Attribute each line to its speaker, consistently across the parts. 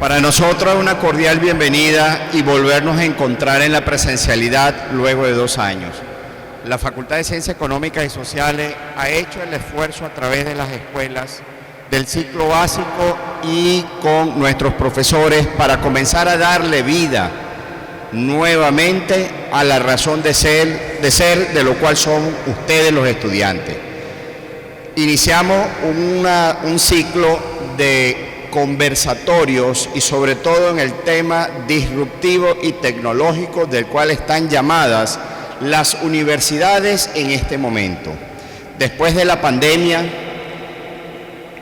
Speaker 1: Para nosotros una cordial bienvenida y volvernos a encontrar en la presencialidad luego de 2 años. La Facultad de Ciencias Económicas y Sociales ha hecho el esfuerzo a través de las escuelas del ciclo básico y con nuestros profesores para comenzar a darle vida nuevamente a la razón de ser de lo cual son ustedes los estudiantes. Iniciamos un ciclo de conversatorios y sobre todo en el tema disruptivo y tecnológico del cual están llamadas las universidades en este momento. Después de la pandemia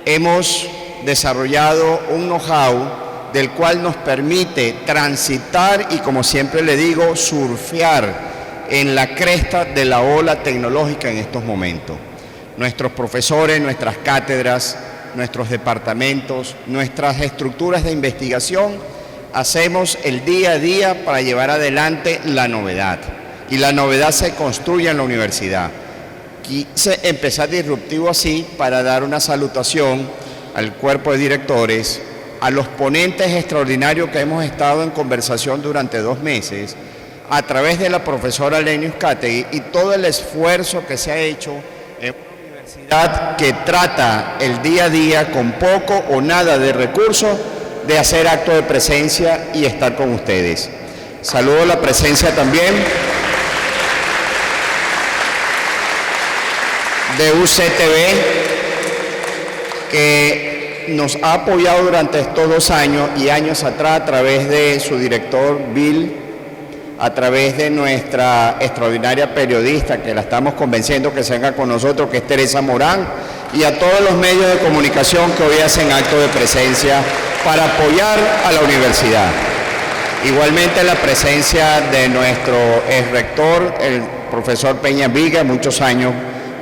Speaker 1: hemos desarrollado un know-how del cual nos permite transitar y, como siempre le digo, surfear en la cresta de la ola tecnológica en estos momentos. Nuestros profesores, nuestras cátedras, nuestros departamentos, nuestras estructuras de investigación, hacemos el día a día para llevar adelante la novedad. Y la novedad se construye en la universidad. Quise empezar disruptivo así para dar una salutación al cuerpo de directores, a los ponentes extraordinarios que hemos estado en conversación durante 2 meses, a través de la profesora Leni Uzcategui y todo el esfuerzo que se ha hecho en que trata el día a día con poco o nada de recursos de hacer acto de presencia y estar con ustedes. Saludo la presencia también de UCTV, que nos ha apoyado durante estos 2 años y años atrás a través de su director Bill, a través de nuestra extraordinaria periodista, que la estamos convenciendo que se venga con nosotros, que es Teresa Morán, y a todos los medios de comunicación que hoy hacen acto de presencia para apoyar a la universidad. Igualmente la presencia de nuestro exrector, el profesor Peña Viga, muchos años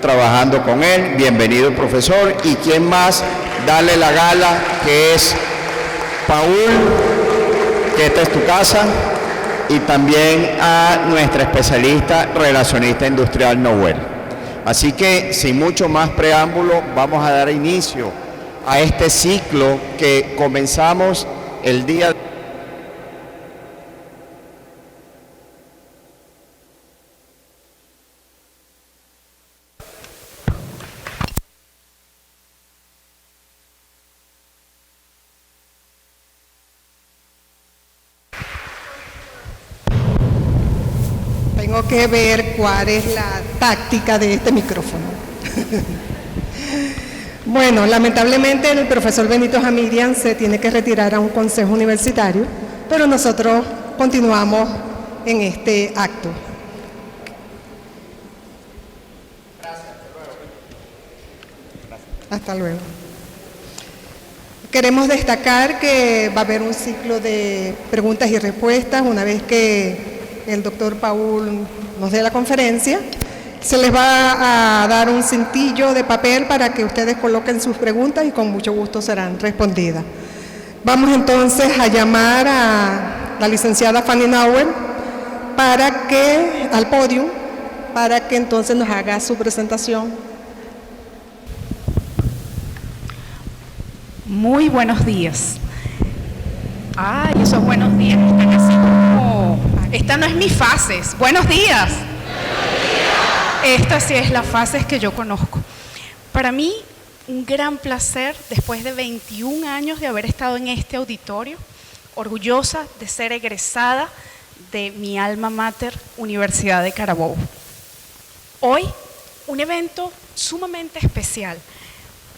Speaker 1: trabajando con él. Bienvenido, profesor. Y quién más, darle la gala, que es Paul, que esta es tu casa, y también a nuestra especialista relacionista industrial Noel. Así que, sin mucho más preámbulo, vamos a dar inicio a este ciclo que comenzamos el día de...
Speaker 2: Tengo que ver cuál es la táctica de este micrófono. Bueno, lamentablemente el profesor Benito Jamilian se tiene que retirar a un consejo universitario, pero nosotros continuamos en este acto.
Speaker 1: Gracias,
Speaker 2: hasta luego. Queremos destacar que va a haber un ciclo de preguntas y respuestas una vez que el doctor Paul nos dé la conferencia. Se les va a dar un cintillo de papel para que ustedes coloquen sus preguntas y con mucho gusto serán respondidas. Vamos entonces a llamar a la licenciada Fanny Nauer al podio para que entonces nos haga su presentación.
Speaker 3: Muy buenos días. Ay, esos buenos días están así como... Esta no es mi fases. Buenos días. Esta sí es la fases que yo conozco. Para mí, un gran placer, después de 21 años de haber estado en este auditorio, orgullosa de ser egresada de mi alma mater, Universidad de Carabobo. Hoy, un evento sumamente especial,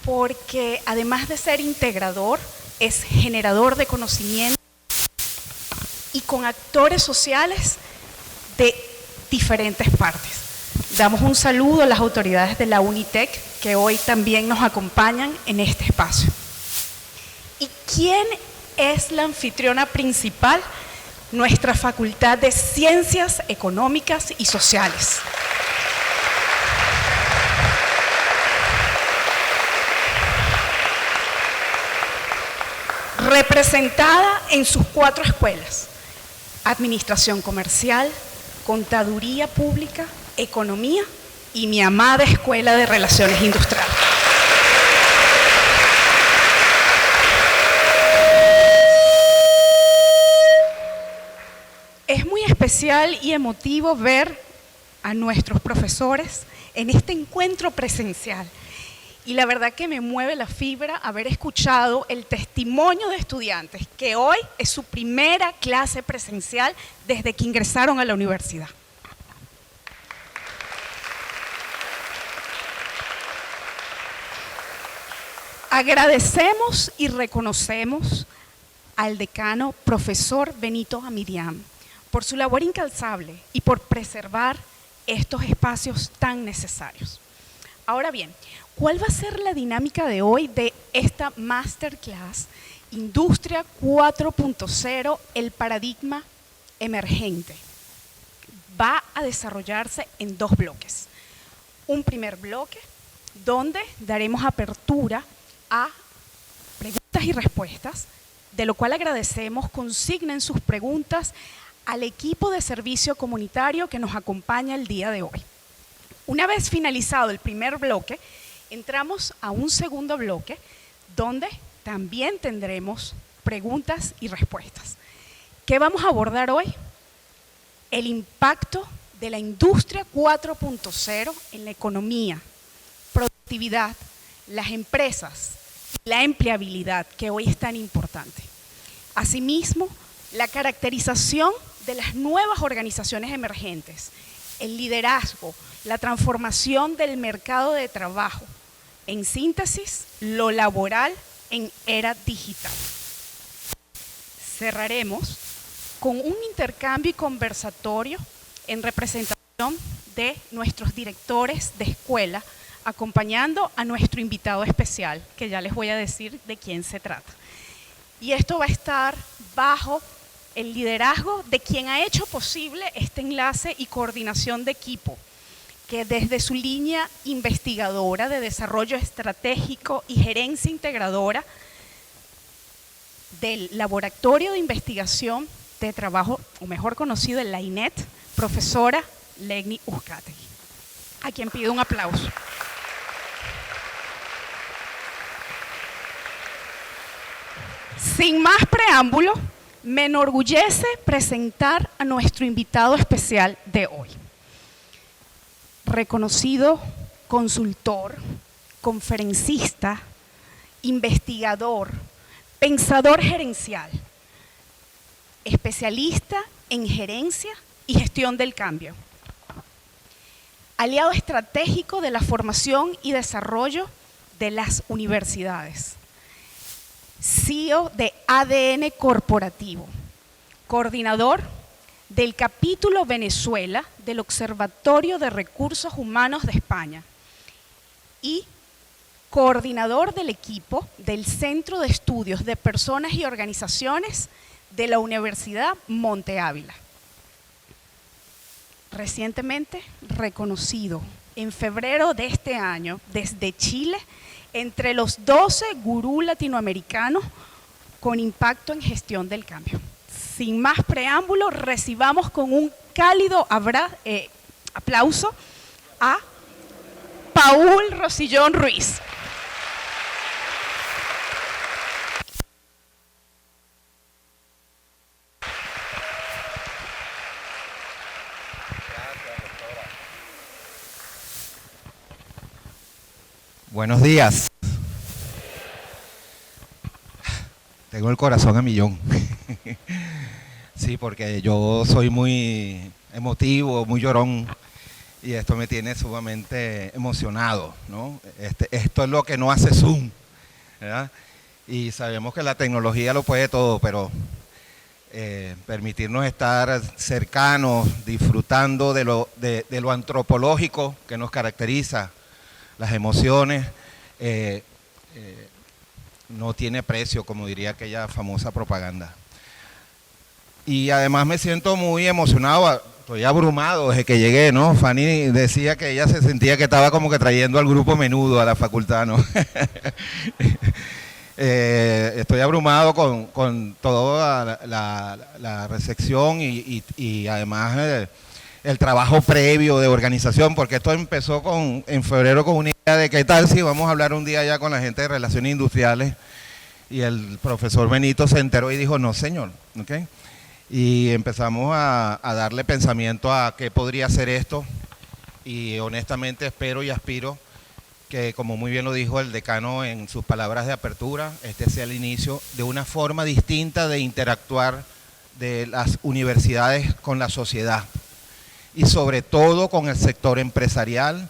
Speaker 3: porque además de ser integrador, es generador de conocimiento y con actores sociales de diferentes partes. Damos un saludo a las autoridades de la UNITEC que hoy también nos acompañan en este espacio. ¿Y quién es la anfitriona principal? Nuestra Facultad de Ciencias Económicas y Sociales. Representada en sus 4 escuelas: Administración Comercial, Contaduría Pública, Economía y mi amada Escuela de Relaciones Industriales. especial y emotivo ver a nuestros profesores en este encuentro presencial. Y la verdad que me mueve la fibra haber escuchado el testimonio de estudiantes que hoy es su primera clase presencial desde que ingresaron a la universidad. Agradecemos y reconocemos al decano, profesor Benito Amirián, por su labor incansable y por preservar estos espacios tan necesarios. Ahora bien, ¿cuál va a ser la dinámica de hoy de esta masterclass Industria 4.0, el paradigma emergente? Va a desarrollarse en 2 bloques. Un primer bloque donde daremos apertura a preguntas y respuestas, de lo cual agradecemos, consignen sus preguntas al equipo de servicio comunitario que nos acompaña el día de hoy. Una vez finalizado el primer bloque, entramos a un segundo bloque donde también tendremos preguntas y respuestas. ¿Qué vamos a abordar hoy? El impacto de la industria 4.0 en la economía, productividad, las empresas, la empleabilidad, que hoy es tan importante. Asimismo, la caracterización de las nuevas organizaciones emergentes, el liderazgo, la transformación del mercado de trabajo, en síntesis, lo laboral en era digital. Cerraremos con un intercambio y conversatorio en representación de nuestros directores de escuela, acompañando a nuestro invitado especial, que ya les voy a decir de quién se trata. Y esto va a estar bajo el liderazgo de quien ha hecho posible este enlace y coordinación de equipo, que desde su línea investigadora de desarrollo estratégico y gerencia integradora del Laboratorio de Investigación de Trabajo, o mejor conocido en la INET, profesora Legni Uzcategui, a quien pido un aplauso. Sin más preámbulo, me enorgullece presentar a nuestro invitado especial de hoy. Reconocido consultor, conferencista, investigador, pensador gerencial, especialista en gerencia y gestión del cambio, aliado estratégico de la formación y desarrollo de las universidades, CEO de ADN Corporativo, coordinador del capítulo Venezuela del Observatorio de Recursos Humanos de España y coordinador del equipo del Centro de Estudios de Personas y Organizaciones de la Universidad Monte Ávila. Recientemente reconocido en febrero de este año desde Chile entre los 12 gurús latinoamericanos con impacto en gestión del cambio. Sin más preámbulo, recibamos con un cálido aplauso a Paul Rosillón Ruiz.
Speaker 4: Buenos días. Tengo el corazón a millón. Sí, porque yo soy muy emotivo, muy llorón, y esto me tiene sumamente emocionado, ¿no? Esto es lo que no hace Zoom, ¿verdad? Y sabemos que la tecnología lo puede todo, pero permitirnos estar cercanos, disfrutando de lo antropológico que nos caracteriza, las emociones, no tiene precio, como diría aquella famosa propaganda. Y además me siento muy emocionado, estoy abrumado desde que llegué, ¿no? Fanny decía que ella se sentía que estaba como que trayendo al grupo Menudo a la facultad, ¿no? Estoy abrumado con toda la recepción y además el trabajo previo de organización, porque esto empezó en febrero con una idea de qué tal si vamos a hablar un día ya con la gente de relaciones industriales, y el profesor Benito se enteró y dijo, no señor, ¿ok? y empezamos a darle pensamiento a qué podría ser esto, y honestamente espero y aspiro que, como muy bien lo dijo el decano en sus palabras de apertura, este sea el inicio de una forma distinta de interactuar de las universidades con la sociedad y sobre todo con el sector empresarial,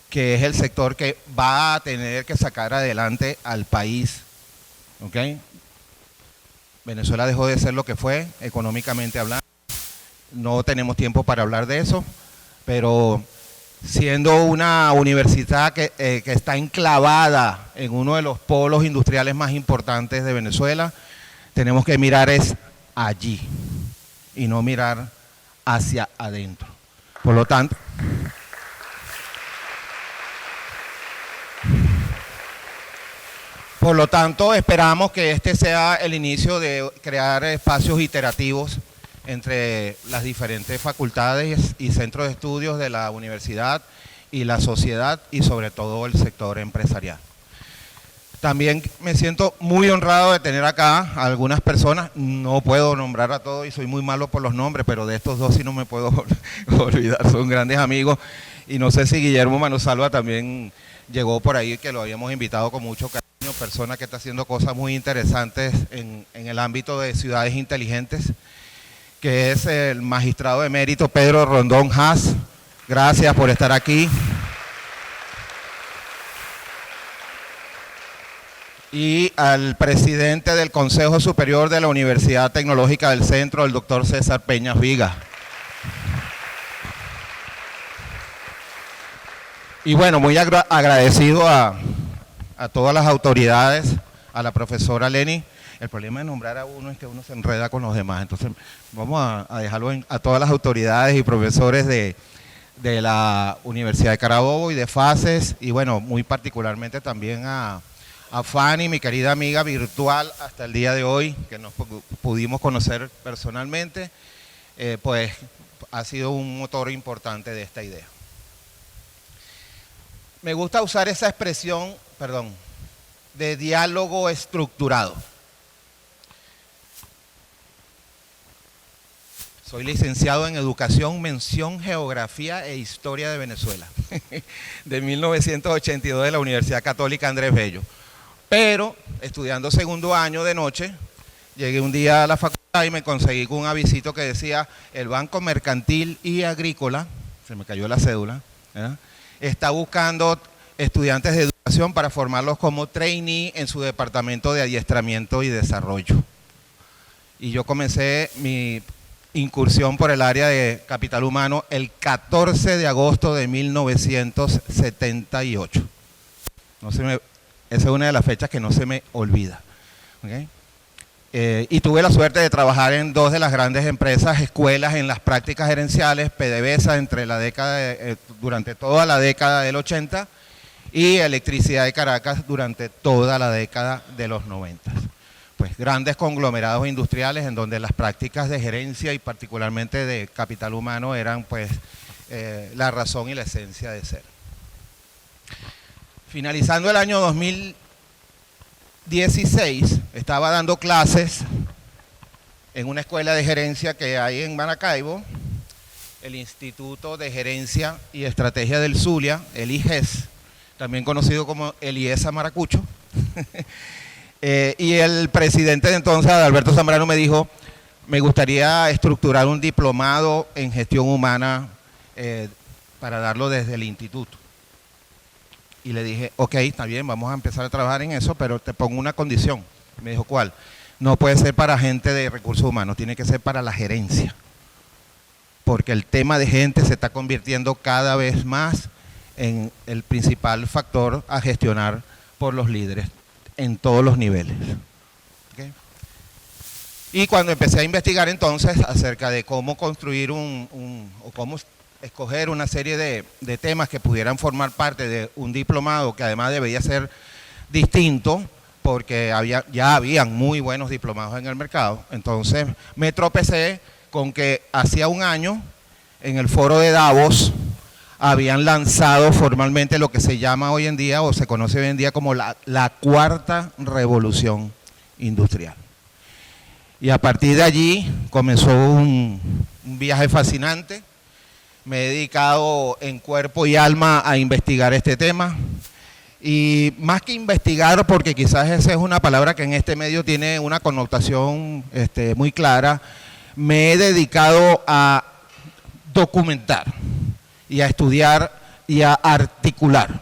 Speaker 4: que es el sector que va a tener que sacar adelante al país. ¿Okay? Venezuela dejó de ser lo que fue, económicamente hablando. No tenemos tiempo para hablar de eso, pero siendo una universidad que está enclavada en uno de los polos industriales más importantes de Venezuela, tenemos que mirar es allí y no mirar hacia adentro. Por lo tanto, esperamos que este sea el inicio de crear espacios iterativos entre las diferentes facultades y centros de estudios de la universidad y la sociedad, y sobre todo el sector empresarial. También me siento muy honrado de tener acá a algunas personas, no puedo nombrar a todos y soy muy malo por los nombres, pero de estos dos sí no me puedo olvidar, son grandes amigos, y no sé si Guillermo Manosalva también llegó por ahí, que lo habíamos invitado con mucho cariño, persona que está haciendo cosas muy interesantes en el ámbito de ciudades inteligentes, que es el magistrado emérito Pedro Rondón Haas. Gracias por estar aquí. Y al presidente del Consejo Superior de la Universidad Tecnológica del Centro, el doctor César Peñas Viga. Y bueno, muy agradecido a todas las autoridades, a la profesora Leni. El problema de nombrar a uno es que uno se enreda con los demás, entonces vamos a dejarlo a todas las autoridades y profesores de la Universidad de Carabobo y de FACES, y bueno, muy particularmente también a Fanny, mi querida amiga virtual hasta el día de hoy, que nos pudimos conocer personalmente, pues ha sido un motor importante de esta idea. Me gusta usar esa expresión, de diálogo estructurado. Soy licenciado en Educación, Mención, Geografía e Historia de Venezuela, de 1982 de la Universidad Católica Andrés Bello. Pero, estudiando segundo año de noche, llegué un día a la facultad y me conseguí con un avisito que decía: el Banco Mercantil y Agrícola, se me cayó la cédula, ¿verdad?, está buscando estudiantes de educación para formarlos como trainee en su departamento de adiestramiento y desarrollo. Y yo comencé mi incursión por el área de capital humano el 14 de agosto de 1978. Esa es una de las fechas que no se me olvida. ¿Okay? Y tuve la suerte de trabajar en dos de las grandes empresas, escuelas en las prácticas gerenciales, PDVSA durante toda la década del 80 y Electricidad de Caracas durante toda la década de los 90. Pues grandes conglomerados industriales en donde las prácticas de gerencia y particularmente de capital humano eran pues la razón y la esencia de ser. Finalizando el año 2016, estaba dando clases en una escuela de gerencia que hay en Maracaibo, el Instituto de Gerencia y Estrategia del Zulia, el IGES, también conocido como el IESA Maracucho. Y el presidente de entonces, Alberto Zambrano, me dijo: me gustaría estructurar un diplomado en gestión humana para darlo desde el instituto. Y le dije: ok, está bien, vamos a empezar a trabajar en eso, pero te pongo una condición. Me dijo: ¿cuál? No puede ser para gente de recursos humanos, tiene que ser para la gerencia. Porque el tema de gente se está convirtiendo cada vez más en el principal factor a gestionar por los líderes en todos los niveles. ¿Okay? Y cuando empecé a investigar entonces acerca de cómo construir o cómo escoger una serie de temas que pudieran formar parte de un diplomado, que además debería ser distinto, porque ya habían muy buenos diplomados en el mercado, entonces me tropecé con que hacía un año en el foro de Davos habían lanzado formalmente lo que se llama hoy en día, o se conoce hoy en día como la cuarta revolución industrial. Y a partir de allí comenzó un viaje fascinante. Me he dedicado en cuerpo y alma a investigar este tema. Y más que investigar, porque quizás esa es una palabra que en este medio tiene una connotación muy clara, me he dedicado a documentar y a estudiar y a articular.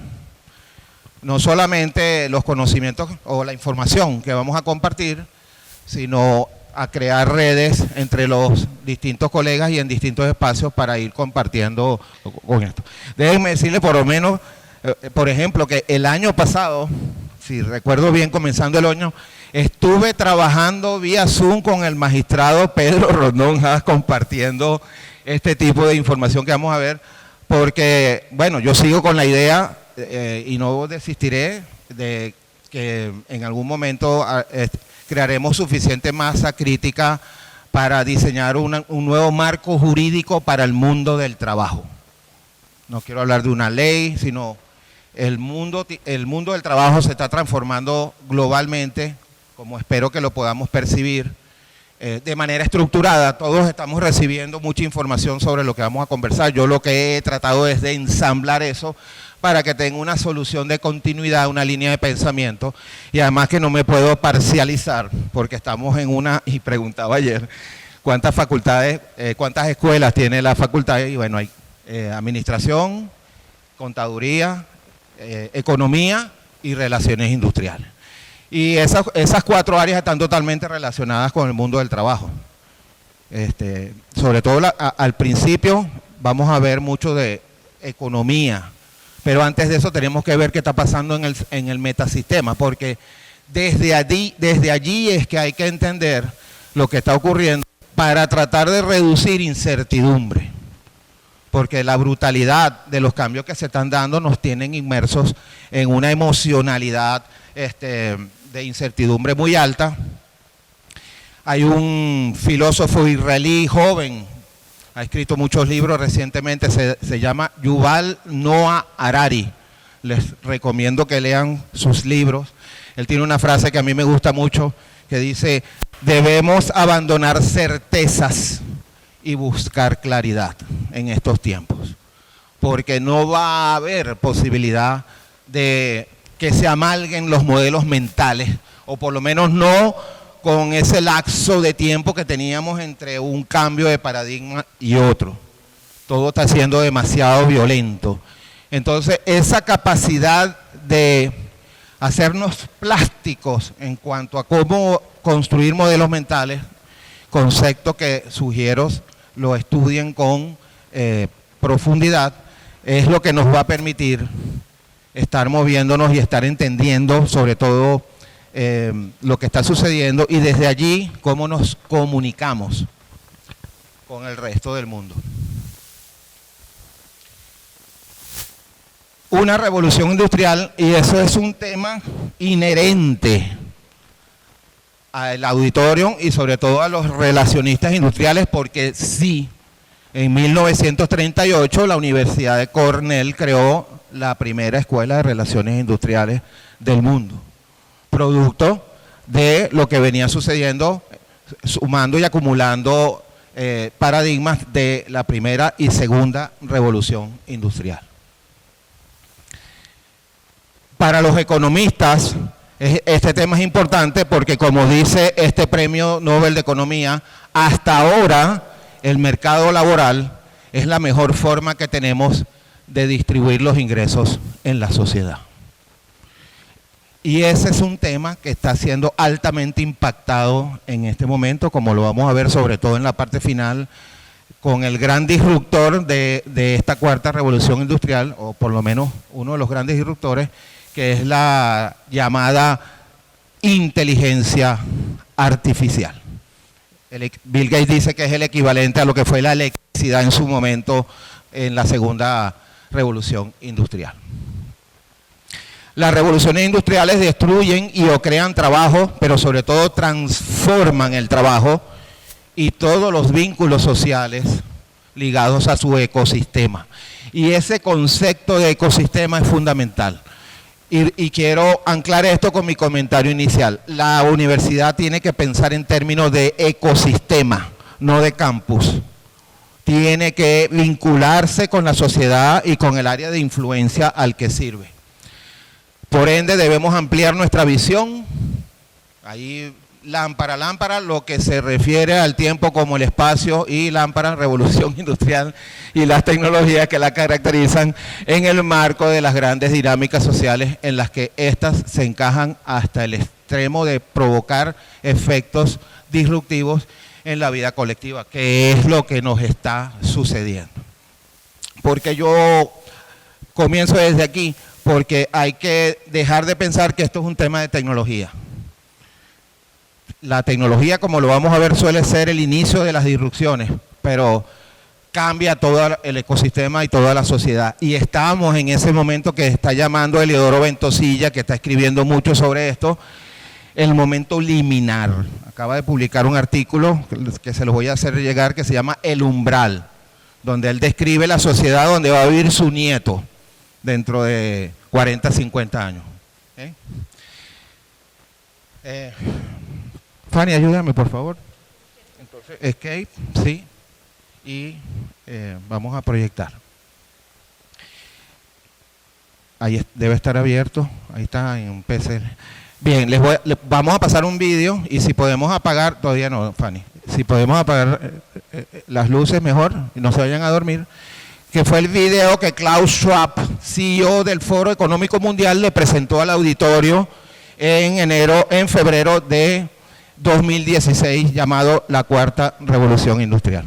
Speaker 4: No solamente los conocimientos o la información que vamos a compartir, sino a crear redes entre los distintos colegas y en distintos espacios para ir compartiendo con esto. Déjenme decirles por lo menos, por ejemplo, que el año pasado, si recuerdo bien, comenzando el año, estuve trabajando vía Zoom con el magistrado Pedro Rondón Haas compartiendo este tipo de información que vamos a ver, porque, bueno, yo sigo con la idea y no desistiré de que en algún momento crearemos suficiente masa crítica para diseñar un nuevo marco jurídico para el mundo del trabajo. No quiero hablar de una ley, sino el mundo del trabajo se está transformando globalmente, como espero que lo podamos percibir, de manera estructurada. Todos estamos recibiendo mucha información sobre lo que vamos a conversar. Yo lo que he tratado es de ensamblar eso para que tenga una solución de continuidad, una línea de pensamiento, y además que no me puedo parcializar, porque estamos en una, y preguntaba ayer, cuántas facultades, cuántas escuelas tiene la facultad, y bueno, hay administración, contaduría, economía y relaciones industriales. Y esas 4 áreas están totalmente relacionadas con el mundo del trabajo. Sobre todo al principio vamos a ver mucho de economía, pero antes de eso tenemos que ver qué está pasando en el metasistema, porque desde allí es que hay que entender lo que está ocurriendo para tratar de reducir incertidumbre, porque la brutalidad de los cambios que se están dando nos tienen inmersos en una emocionalidad de incertidumbre muy alta. Hay un filósofo israelí joven, ha escrito muchos libros recientemente, se llama Yuval Noah Harari. Les recomiendo que lean sus libros. Él tiene una frase que a mí me gusta mucho, que dice: debemos abandonar certezas y buscar claridad en estos tiempos, porque no va a haber posibilidad de que se amalguen los modelos mentales, o por lo menos no con ese lapso de tiempo que teníamos entre un cambio de paradigma y otro. Todo está siendo demasiado violento. Entonces, esa capacidad de hacernos plásticos en cuanto a cómo construir modelos mentales, concepto que sugiero lo estudien con profundidad, es lo que nos va a permitir estar moviéndonos y estar entendiendo sobre todo lo que está sucediendo, y desde allí cómo nos comunicamos con el resto del mundo. Una revolución industrial, y eso es un tema inherente al auditorio y sobre todo a los relacionistas industriales, porque sí, en 1938 la Universidad de Cornell creó la primera escuela de relaciones industriales del mundo, producto de lo que venía sucediendo, sumando y acumulando paradigmas de la primera y segunda revolución industrial. Para los economistas, este tema es importante porque, como dice este Premio Nobel de Economía, hasta ahora el mercado laboral es la mejor forma que tenemos de distribuir los ingresos en la sociedad. Y ese es un tema que está siendo altamente impactado en este momento, como lo vamos a ver sobre todo en la parte final, con el gran disruptor de esta cuarta revolución industrial, o por lo menos uno de los grandes disruptores, que es la llamada inteligencia artificial. Bill Gates dice que es el equivalente a lo que fue la electricidad en su momento en la segunda revolución industrial. Las revoluciones industriales destruyen y o crean trabajo, pero sobre todo transforman el trabajo y todos los vínculos sociales ligados a su ecosistema. Y ese concepto de ecosistema es fundamental. Y quiero anclar esto con mi comentario inicial. La universidad tiene que pensar en términos de ecosistema, no de campus. Tiene que vincularse con la sociedad y con el área de influencia al que sirve. Por ende, debemos ampliar nuestra visión. Ahí, lámpara, lo que se refiere al tiempo como el espacio, y lámpara, revolución industrial y las tecnologías que la caracterizan en el marco de las grandes dinámicas sociales en las que éstas se encajan hasta el extremo de provocar efectos disruptivos en la vida colectiva, que es lo que nos está sucediendo. Porque yo comienzo desde aquí, porque hay que dejar de pensar que esto es un tema de tecnología. La tecnología, como lo vamos a ver, suele ser el inicio de las disrupciones, pero cambia todo el ecosistema y toda la sociedad. Y estamos en ese momento que está llamando Eliodoro Ventosilla, que está escribiendo mucho sobre esto, el momento liminar. Acaba de publicar un artículo que se los voy a hacer llegar, que se llama El Umbral, donde él describe la sociedad donde va a vivir su nieto dentro de 40, 50 años. Fanny, ayúdame, por favor. Entonces, escape, sí, y vamos a proyectar. Ahí debe estar abierto, ahí está en un PC. Bien, vamos a pasar un vídeo, y si podemos apagar, todavía no, Fanny, si podemos apagar las luces mejor, y no se vayan a dormir, que fue el video que Klaus Schwab, CEO del Foro Económico Mundial, le presentó al auditorio en febrero de 2016, llamado La Cuarta Revolución Industrial.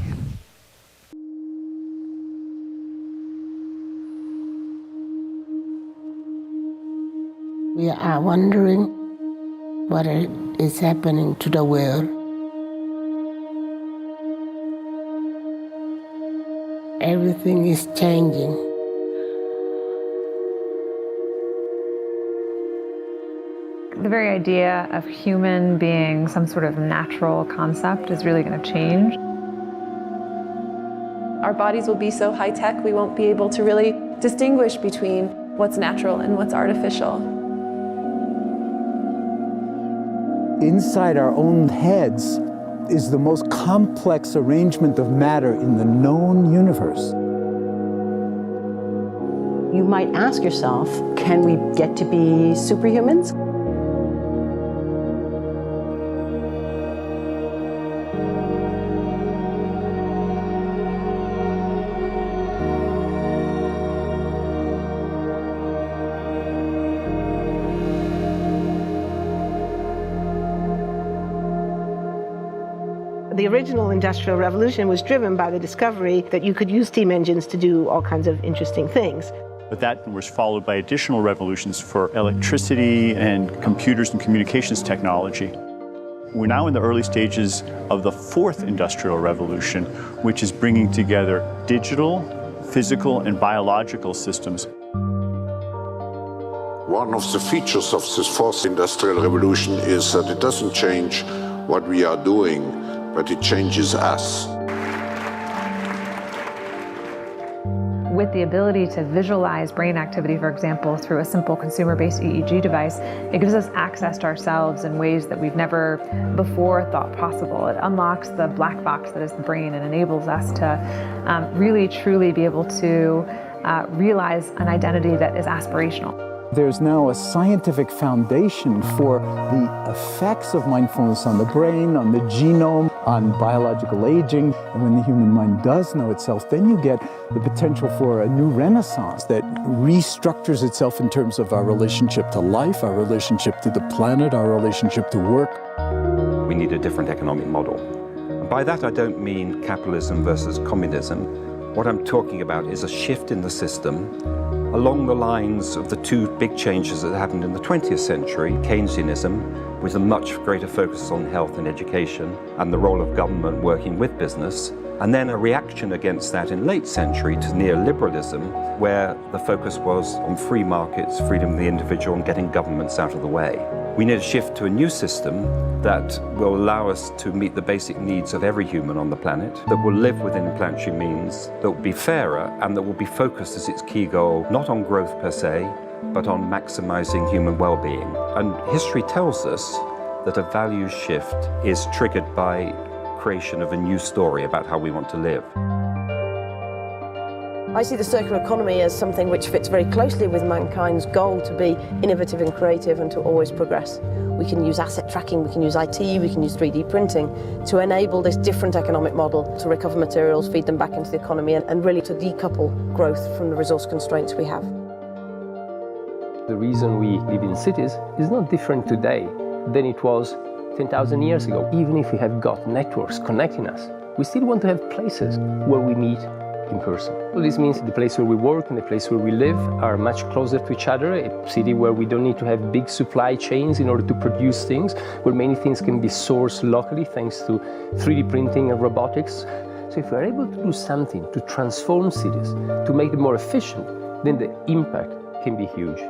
Speaker 5: We are wondering what is happening to the world. Everything is changing.
Speaker 6: The very idea of human being some sort of natural concept is really going to change.
Speaker 7: Our bodies will be so high-tech, we won't be able to really distinguish between what's natural and what's artificial.
Speaker 8: Inside our own heads is the most complex arrangement of matter in the known universe.
Speaker 9: You might ask yourself, can we get to be superhumans?
Speaker 10: The original Industrial Revolution was driven by the discovery that you could use steam engines to do all kinds of interesting things.
Speaker 11: But that was followed by additional revolutions for electricity and computers and communications technology. We're now in the early stages of the fourth Industrial Revolution, which is bringing together digital, physical, and biological systems.
Speaker 12: One of the features of this fourth Industrial Revolution is that it doesn't change what we are doing, but it changes us.
Speaker 6: With the ability to visualize brain activity, for example, through a simple consumer-based EEG device, it gives us access to ourselves in ways that we've never before thought possible. It unlocks the black box that is the brain and enables us to really, truly be able to realize an identity that is aspirational.
Speaker 8: There's now a scientific foundation for the effects of mindfulness on the brain, on the genome, on biological aging. And when the human mind does know itself, then you get the potential for a new renaissance that restructures itself in terms of our relationship to life, our relationship to the planet, our relationship to work.
Speaker 13: We need a different economic model. And by that, I don't mean capitalism versus communism. What I'm talking about is a shift in the system along the lines of the two big changes that happened in the 20th century, Keynesianism, with a much greater focus on health and education and the role of government working with business, and then a reaction against that in late century to neoliberalism, where the focus was on free markets, freedom of the individual, and getting governments out of the way. We need a shift to a new system that will allow us to meet the basic needs of every human on the planet, that will live within planetary means, that will be fairer, and that will be focused as its key goal, not on growth per se, but on maximizing human well-being. And history tells us that a value shift is triggered by creation of a new story about how we want to live.
Speaker 9: I see the circular economy as something which fits very closely with mankind's goal to be innovative and creative and to always progress. We can use asset tracking, we can use IT, we can use 3D printing to enable this different economic model to recover materials, feed them back into the economy and really to decouple growth from the resource constraints we have.
Speaker 14: The reason we live in cities is not different today than it was 10,000 years ago. Even if we have got networks connecting us, we still want to have places where we meet in person. So this means the place where we work and the place where we live are much closer to each other, a city where we don't need to have big supply chains in order to produce things, where many things can be sourced locally thanks to 3D printing and robotics. So if we're able to do something to transform cities, to make them more efficient, then the impact can be huge.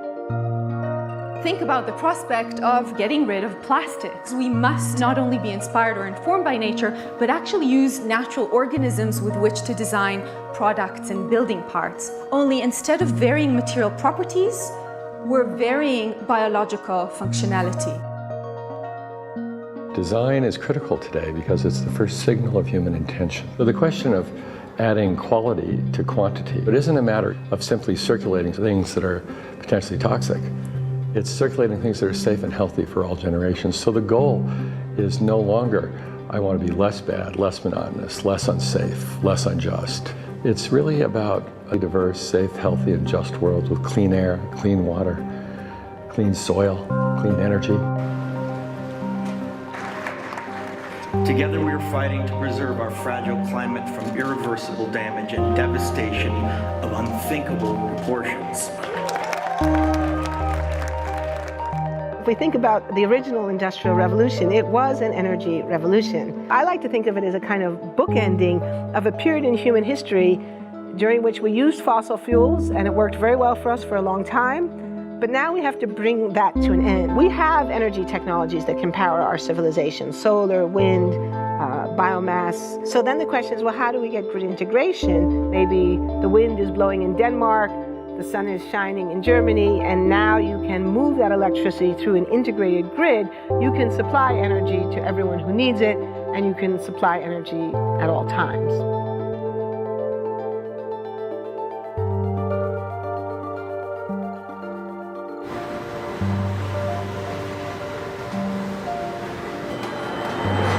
Speaker 15: Think about the prospect of getting rid of plastics. We must not only be inspired or informed by nature, but actually use natural organisms with which to design products and building parts. Only instead of varying material properties, we're varying biological functionality.
Speaker 16: Design is critical today because it's the first signal of human intention. So the question of adding quality to quantity, it isn't a matter of simply circulating things that are potentially toxic. It's circulating things that are safe and healthy for all generations. So the goal is no longer, I want to be less bad, less monotonous, less unsafe, less unjust. It's really about a diverse, safe, healthy, and just world with clean air, clean water, clean soil, clean energy.
Speaker 17: Together we are fighting to preserve our fragile climate from irreversible damage and devastation of unthinkable proportions.
Speaker 10: If we think about the original Industrial Revolution, it was an energy revolution. I like to think of it as a kind of bookending of a period in human history during which we used fossil fuels, and it worked very well for us for a long time. But now we have to bring that to an end. We have energy technologies that can power our civilization: solar, wind, biomass. So then the question is, well, how do we get grid integration? Maybe the wind is blowing in Denmark, the sun is shining in Germany, and now you can move that electricity through an integrated grid. You can supply energy to everyone who needs it, and you can supply energy at all times.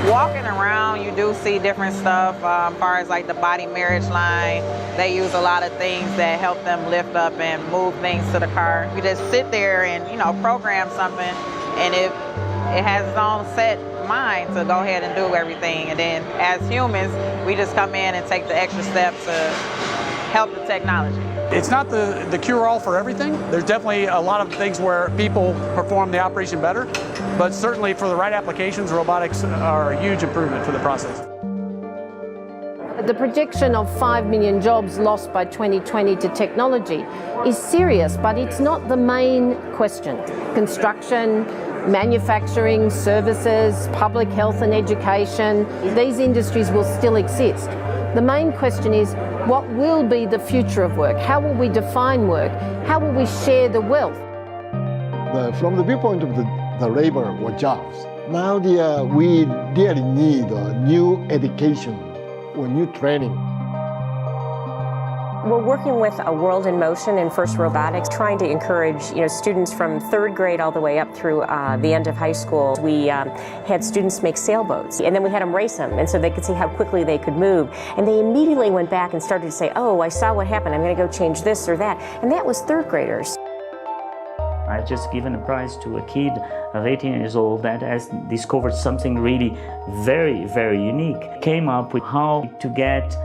Speaker 18: Walking around, you do see different stuff as far as like the body marriage line. They use a lot of things that help them lift up and move things to the car. You just sit there and, program something, and it has its own set mind to go ahead and do everything. And then as humans, we just come in and take the extra step to help the technology.
Speaker 19: It's not the cure-all for everything. There's definitely a lot of things where people perform the operation better, but certainly for the right applications, robotics are a huge improvement for the process.
Speaker 20: The projection of 5 million jobs lost by 2020 to technology is serious, but it's not the main question. Construction, manufacturing, services, public health and education, these industries will still exist. The main question is, what will be the future of work? How will we define work? How will we share the wealth?
Speaker 21: From the viewpoint of the labor or jobs, now we really need new education or new training.
Speaker 22: We're working with a World in Motion and FIRST Robotics, trying to encourage students from 3rd grade all the way up through the end of high school. We had students make sailboats, and then we had them race them, and so they could see how quickly they could move. And they immediately went back and started to say, oh, I saw what happened, I'm going to go change this or that. And that was 3rd graders.
Speaker 23: I've just given a prize to a kid of 18 years old that has discovered something really very, very unique. Came up with how to get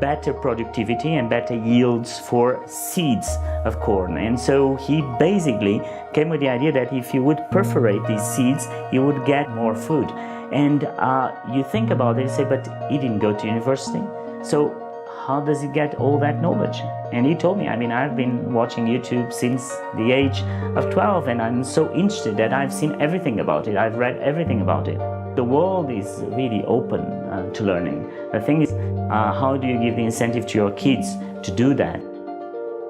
Speaker 23: better productivity and better yields for seeds of corn. And so he basically came with the idea that if you would perforate these seeds, you would get more food. And you think about it and say, but he didn't go to university. So how does he get all that knowledge? And he told me, I've been watching YouTube since the age of 12, and I'm so interested that I've seen everything about it. I've read everything about it. The world is really open to learning. The thing is, how do you give the incentive to your kids to do that?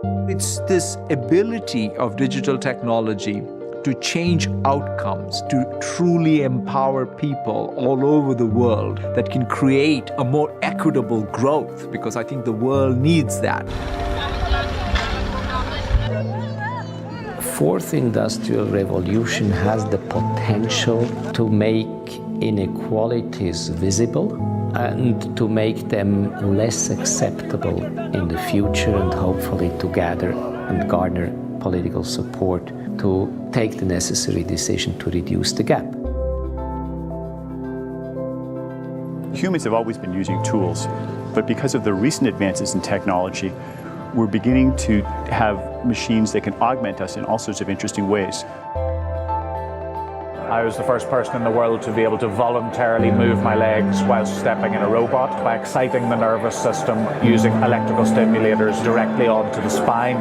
Speaker 1: It's this ability of digital technology to change outcomes, to truly empower people all over the world that can create a more equitable growth, because I think the world needs that.
Speaker 2: Fourth industrial revolution has the potential to make inequalities visible and to make them less acceptable in the future, and hopefully to gather and garner political support to take the necessary decision to reduce the gap.
Speaker 11: Humans have always been using tools, but because of the recent advances in technology, we're beginning to have machines that can augment us in all sorts of interesting ways.
Speaker 3: I was the first person in the world to be able to voluntarily move my legs whilst stepping in a robot by exciting the nervous system using electrical stimulators directly onto the spine.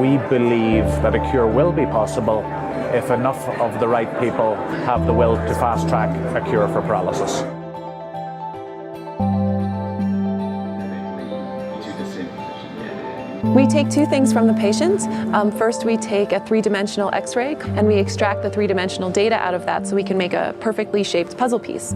Speaker 3: We believe that a cure will be possible if enough of the right people have the will to fast-track a cure for paralysis.
Speaker 7: We take two things from the patient. First, we take a three-dimensional X-ray and we extract the three-dimensional data out of that so we can make a perfectly shaped puzzle piece.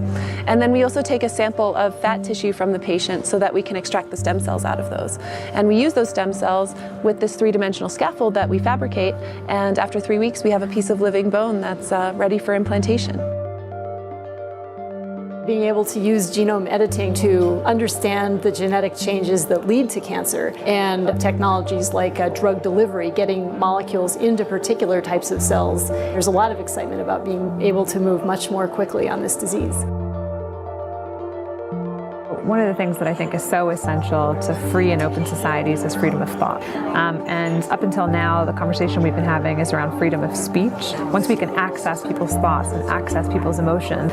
Speaker 7: And then we also take a sample of fat tissue from the patient so that we can extract the stem cells out of those. And we use those stem cells with this three-dimensional scaffold that we fabricate, and after 3 weeks we have a piece of living bone that's ready for implantation.
Speaker 24: Being able to use genome editing to understand the genetic changes that lead to cancer, and technologies like drug delivery, getting molecules into particular types of cells. There's a lot of excitement about being able to move much more quickly on this disease.
Speaker 6: One of the things that I think is so essential to free and open societies is freedom of thought. And up until now, the conversation we've been having is around freedom of speech. Once we can access people's thoughts and access people's emotion,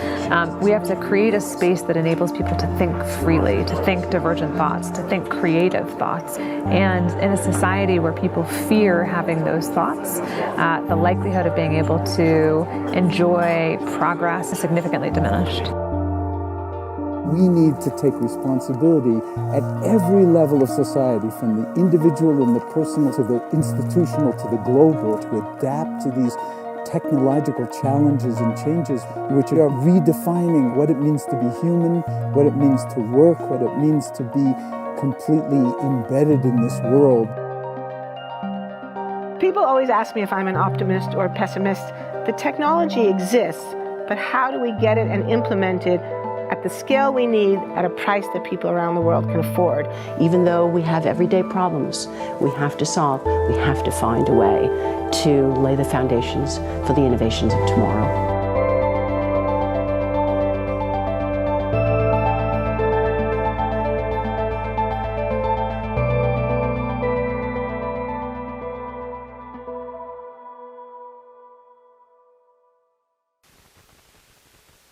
Speaker 6: we have to create a space that enables people to think freely, to think divergent thoughts, to think creative thoughts. And in a society where people fear having those thoughts, the likelihood of being able to enjoy progress is significantly diminished.
Speaker 8: We need to take responsibility at every level of society, from the individual and the personal to the institutional to the global, to adapt to these technological challenges and changes which are redefining what it means to be human, what it means to work, what it means to be completely embedded in this world.
Speaker 10: People always ask me if I'm an optimist or a pessimist. The technology exists, but how do we get it and implement it at the scale we need at a price that people around the world can afford?
Speaker 25: Even though we have everyday problems we have to solve, we have to find a way to lay the foundations for the innovations of tomorrow.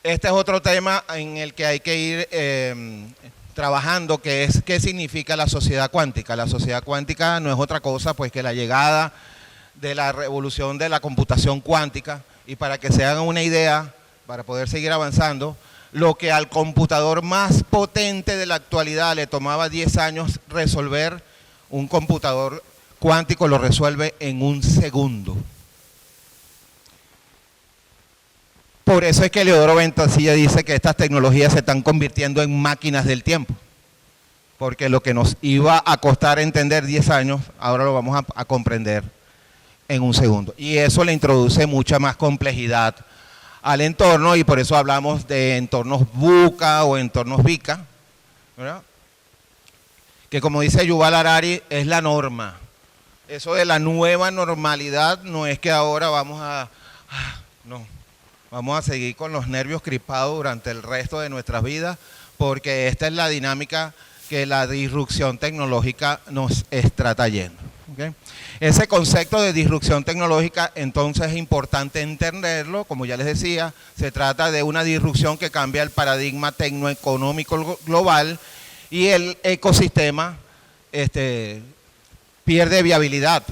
Speaker 4: Este es otro tema en el que hay que ir trabajando, que es qué significa la sociedad cuántica. La sociedad cuántica no es otra cosa pues que la llegada de la revolución de la computación cuántica, y para que se hagan una idea, para poder seguir avanzando, lo que al computador más potente de la actualidad le tomaba 10 años resolver, un computador cuántico lo resuelve en un segundo. Por eso es que Leodoro Ventasilla dice que estas tecnologías se están convirtiendo en máquinas del tiempo, porque lo que nos iba a costar entender 10 años, ahora lo vamos a comprender en un segundo. Y eso le introduce mucha más complejidad al entorno, y por eso hablamos de entornos VUCA o entornos VICA, ¿verdad? Que como dice Yuval Harari, es la norma. Eso de la nueva normalidad no es que ahora vamos no. Vamos a seguir con los nervios crispados durante el resto de nuestras vidas, porque esta es la dinámica que la disrupción tecnológica nos está trayendo. ¿Okay? Ese concepto de disrupción tecnológica, entonces, es importante entenderlo. Como ya les decía, se trata de una disrupción que cambia el paradigma tecnoeconómico global, y el ecosistema pierde viabilidad.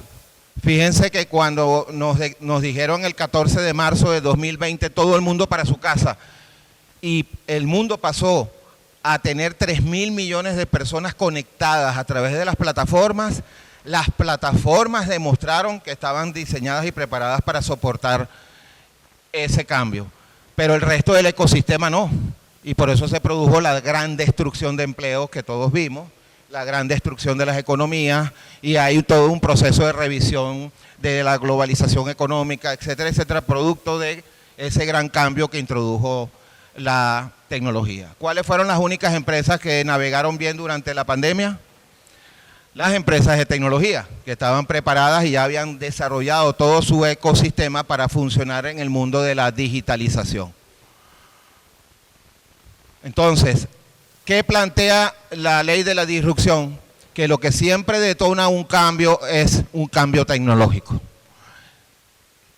Speaker 4: Fíjense que cuando nos dijeron el 14 de marzo de 2020 todo el mundo para su casa, y el mundo pasó a tener 3.000 millones de personas conectadas a través de las plataformas, Las plataformas demostraron que estaban diseñadas y preparadas para soportar ese cambio, pero el resto del ecosistema no. Y por eso se produjo la gran destrucción de empleos que todos vimos, la gran destrucción de las economías, y hay todo un proceso de revisión de la globalización económica, etcétera, etcétera, producto de ese gran cambio que introdujo la tecnología. ¿Cuáles fueron las únicas empresas que navegaron bien durante la pandemia? Las empresas de tecnología, que estaban preparadas y ya habían desarrollado todo su ecosistema para funcionar en el mundo de la digitalización. Entonces, ¿qué plantea la ley de la disrupción? Que lo que siempre detona un cambio es un cambio tecnológico.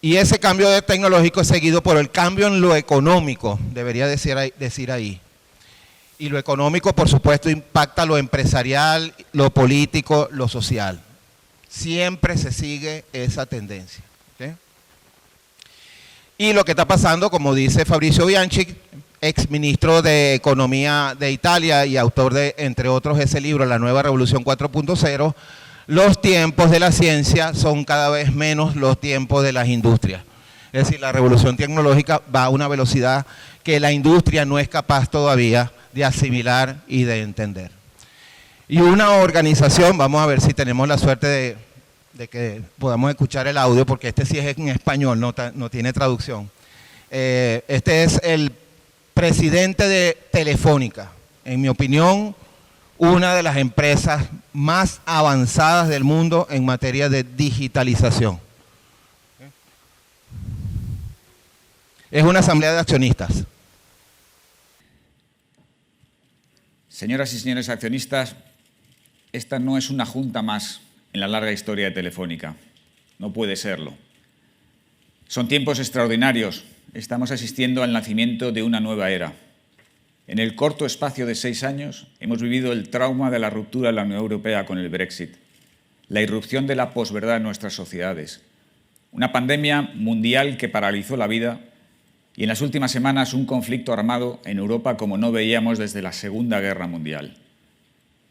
Speaker 4: Y ese cambio tecnológico es seguido por el cambio en lo económico, debería decir ahí. Y lo económico, por supuesto, impacta lo empresarial, lo político, lo social. Siempre se sigue esa tendencia. ¿Okay? Y lo que está pasando, como dice Fabrizio Bianchi, ex ministro de Economía de Italia y autor de, entre otros, ese libro, La Nueva Revolución 4.0, los tiempos de la ciencia son cada vez menos los tiempos de las industrias. Es decir, la revolución tecnológica va a una velocidad que la industria no es capaz todavía de asimilar y de entender. Y una organización, vamos a ver si tenemos la suerte de que podamos escuchar el audio, porque este sí es en español, no tiene traducción. Este es el presidente de Telefónica, en mi opinión, una de las empresas más avanzadas del mundo en materia de digitalización. Es una asamblea de accionistas.
Speaker 5: Señoras y señores accionistas, esta no es una junta más en la larga historia de Telefónica. No puede serlo. Son tiempos extraordinarios. Estamos asistiendo al nacimiento de una nueva era. En el corto espacio de 6 años hemos vivido el trauma de la ruptura de la Unión Europea con el Brexit, la irrupción de la posverdad en nuestras sociedades, una pandemia mundial que paralizó la vida y en las últimas semanas un conflicto armado en Europa como no veíamos desde la Segunda Guerra Mundial.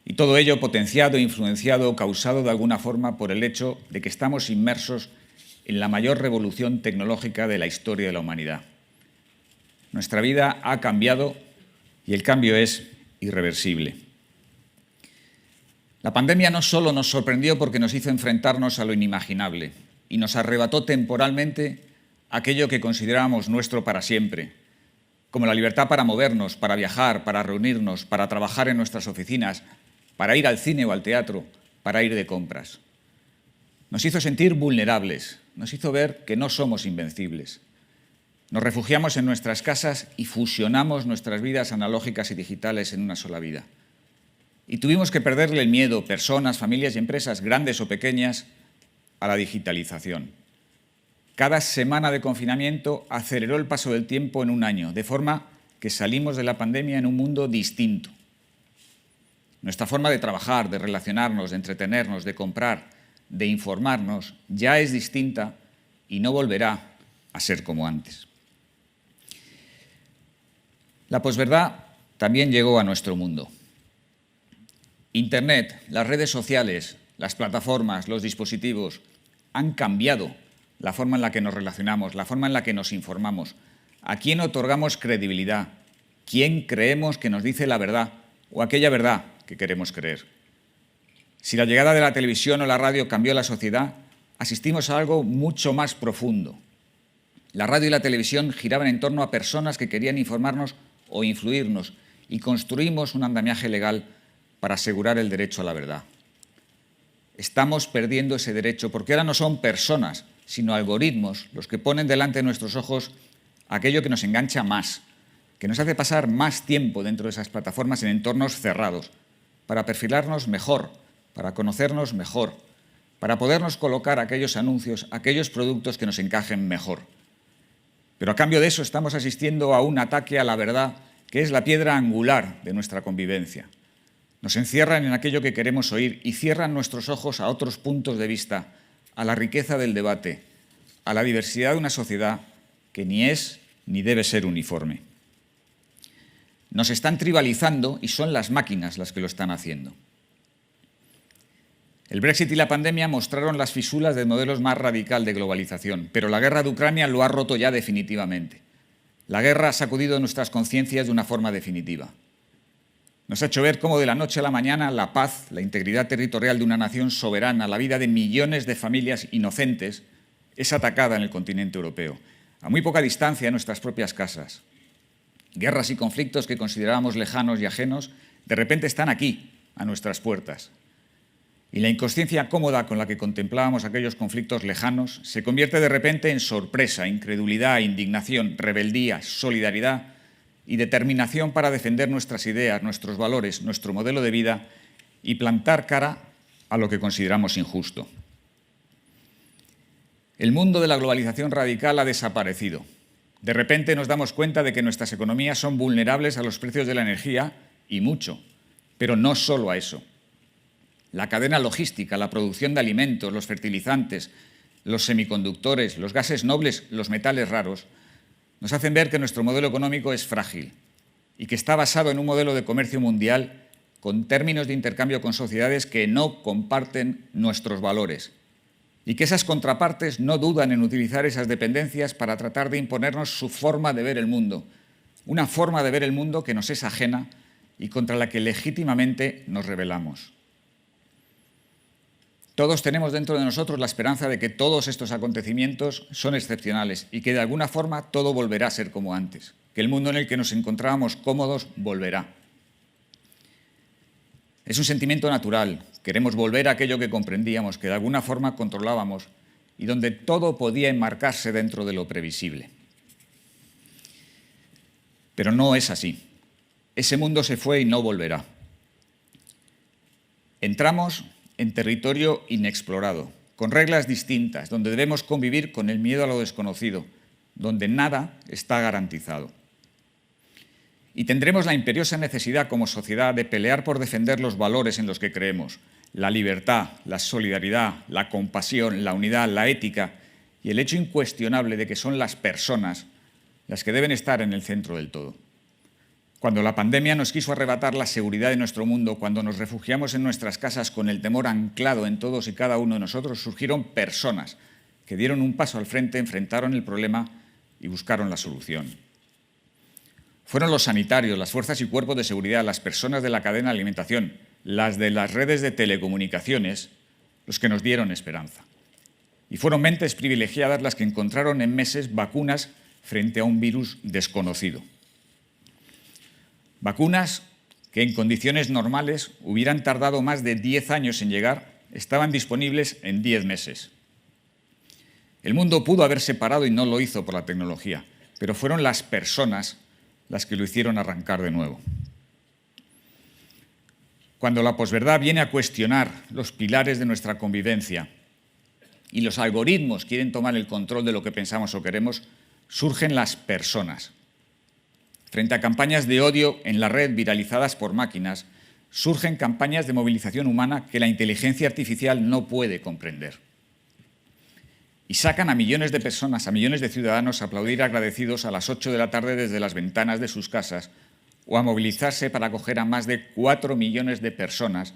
Speaker 5: Y todo ello potenciado, influenciado, causado de alguna forma por el hecho de que estamos inmersos en la mayor revolución tecnológica de la historia de la humanidad. Nuestra vida ha cambiado y el cambio es irreversible. La pandemia no solo nos sorprendió porque nos hizo enfrentarnos a lo inimaginable y nos arrebató temporalmente aquello que considerábamos nuestro para siempre, como la libertad para movernos, para viajar, para reunirnos, para trabajar en nuestras oficinas, para ir al cine o al teatro, para ir de compras. Nos hizo sentir vulnerables, nos hizo ver que no somos invencibles. Nos refugiamos en nuestras casas y fusionamos nuestras vidas analógicas y digitales en una sola vida. Y tuvimos que perderle el miedo, personas, familias y empresas, grandes o pequeñas, a la digitalización. Cada semana de confinamiento aceleró el paso del tiempo en un año, de forma que salimos de la pandemia en un mundo distinto. Nuestra forma de trabajar, de relacionarnos, de entretenernos, de comprar, de informarnos, ya es distinta y no volverá a ser como antes. La posverdad también llegó a nuestro mundo. Internet, las redes sociales, las plataformas, los dispositivos han cambiado la forma en la que nos relacionamos, la forma en la que nos informamos, a quién otorgamos credibilidad, quién creemos que nos dice la verdad o aquella verdad que queremos creer. Si la llegada de la televisión o la radio cambió la sociedad, asistimos a algo mucho más profundo. La radio y la televisión giraban en torno a personas que querían informarnos o influirnos y construimos un andamiaje legal para asegurar el derecho a la verdad. Estamos perdiendo ese derecho porque ahora no son personas, sino algoritmos los que ponen delante de nuestros ojos aquello que nos engancha más, que nos hace pasar más tiempo dentro de esas plataformas en entornos cerrados, para perfilarnos mejor, para conocernos mejor, para podernos colocar aquellos anuncios, aquellos productos que nos encajen mejor. Pero a cambio de eso estamos asistiendo a un ataque a la verdad que es la piedra angular de nuestra convivencia. Nos encierran en aquello que queremos oír y cierran nuestros ojos a otros puntos de vista, a la riqueza del debate, a la diversidad de una sociedad que ni es ni debe ser uniforme. Nos están tribalizando y son las máquinas las que lo están haciendo. El Brexit y la pandemia mostraron las fisuras del modelo más radical de globalización, pero la guerra de Ucrania lo ha roto ya definitivamente. La guerra ha sacudido nuestras conciencias de una forma definitiva. Nos ha hecho ver cómo de la noche a la mañana la paz, la integridad territorial de una nación soberana, la vida de millones de familias inocentes, es atacada en el continente europeo, a muy poca distancia de nuestras propias casas. Guerras y conflictos que considerábamos lejanos y ajenos, de repente están aquí, a nuestras puertas. Y la inconsciencia cómoda con la que contemplábamos aquellos conflictos lejanos se convierte de repente en sorpresa, incredulidad, indignación, rebeldía, solidaridad y determinación para defender nuestras ideas, nuestros valores, nuestro modelo de vida y plantar cara a lo que consideramos injusto. El mundo de la globalización radical ha desaparecido. De repente nos damos cuenta de que nuestras economías son vulnerables a los precios de la energía y mucho, pero no solo a eso. La cadena logística, la producción de alimentos, los fertilizantes, los semiconductores, los gases nobles, los metales raros, nos hacen ver que nuestro modelo económico es frágil y que está basado en un modelo de comercio mundial con términos de intercambio con sociedades que no comparten nuestros valores y que esas contrapartes no dudan en utilizar esas dependencias para tratar de imponernos su forma de ver el mundo, una forma de ver el mundo que nos es ajena y contra la que legítimamente nos rebelamos. Todos tenemos dentro de nosotros la esperanza de que todos estos acontecimientos son excepcionales y que de alguna forma todo volverá a ser como antes, que el mundo en el que nos encontrábamos cómodos volverá. Es un sentimiento natural, queremos volver a aquello que comprendíamos, que de alguna forma controlábamos y donde todo podía enmarcarse dentro de lo previsible. Pero no es así. Ese mundo se fue y no volverá. Entramos en territorio inexplorado, con reglas distintas, donde debemos convivir con el miedo a lo desconocido, donde nada está garantizado. Y tendremos la imperiosa necesidad como sociedad de pelear por defender los valores en los que creemos, la libertad, la solidaridad, la compasión, la unidad, la ética y el hecho incuestionable de que son las personas las que deben estar en el centro del todo. Cuando la pandemia nos quiso arrebatar la seguridad de nuestro mundo, cuando nos refugiamos en nuestras casas con el temor anclado en todos y cada uno de nosotros, surgieron personas que dieron un paso al frente, enfrentaron el problema y buscaron la solución. Fueron los sanitarios, las fuerzas y cuerpos de seguridad, las personas de la cadena de alimentación, las de las redes de telecomunicaciones, los que nos dieron esperanza. Y fueron mentes privilegiadas las que encontraron en meses vacunas frente a un virus desconocido. Vacunas que en condiciones normales hubieran tardado más de 10 años en llegar, estaban disponibles en 10 meses. El mundo pudo haberse parado y no lo hizo por la tecnología, pero fueron las personas las que lo hicieron arrancar de nuevo. Cuando la posverdad viene a cuestionar los pilares de nuestra convivencia y los algoritmos quieren tomar el control de lo que pensamos o queremos, surgen las personas. Frente a campañas de odio en la red viralizadas por máquinas, surgen campañas de movilización humana que la inteligencia artificial no puede comprender. Y sacan a millones de personas, a millones de ciudadanos a aplaudir agradecidos a las 8 de la tarde desde las ventanas de sus casas o a movilizarse para acoger a más de 4 millones de personas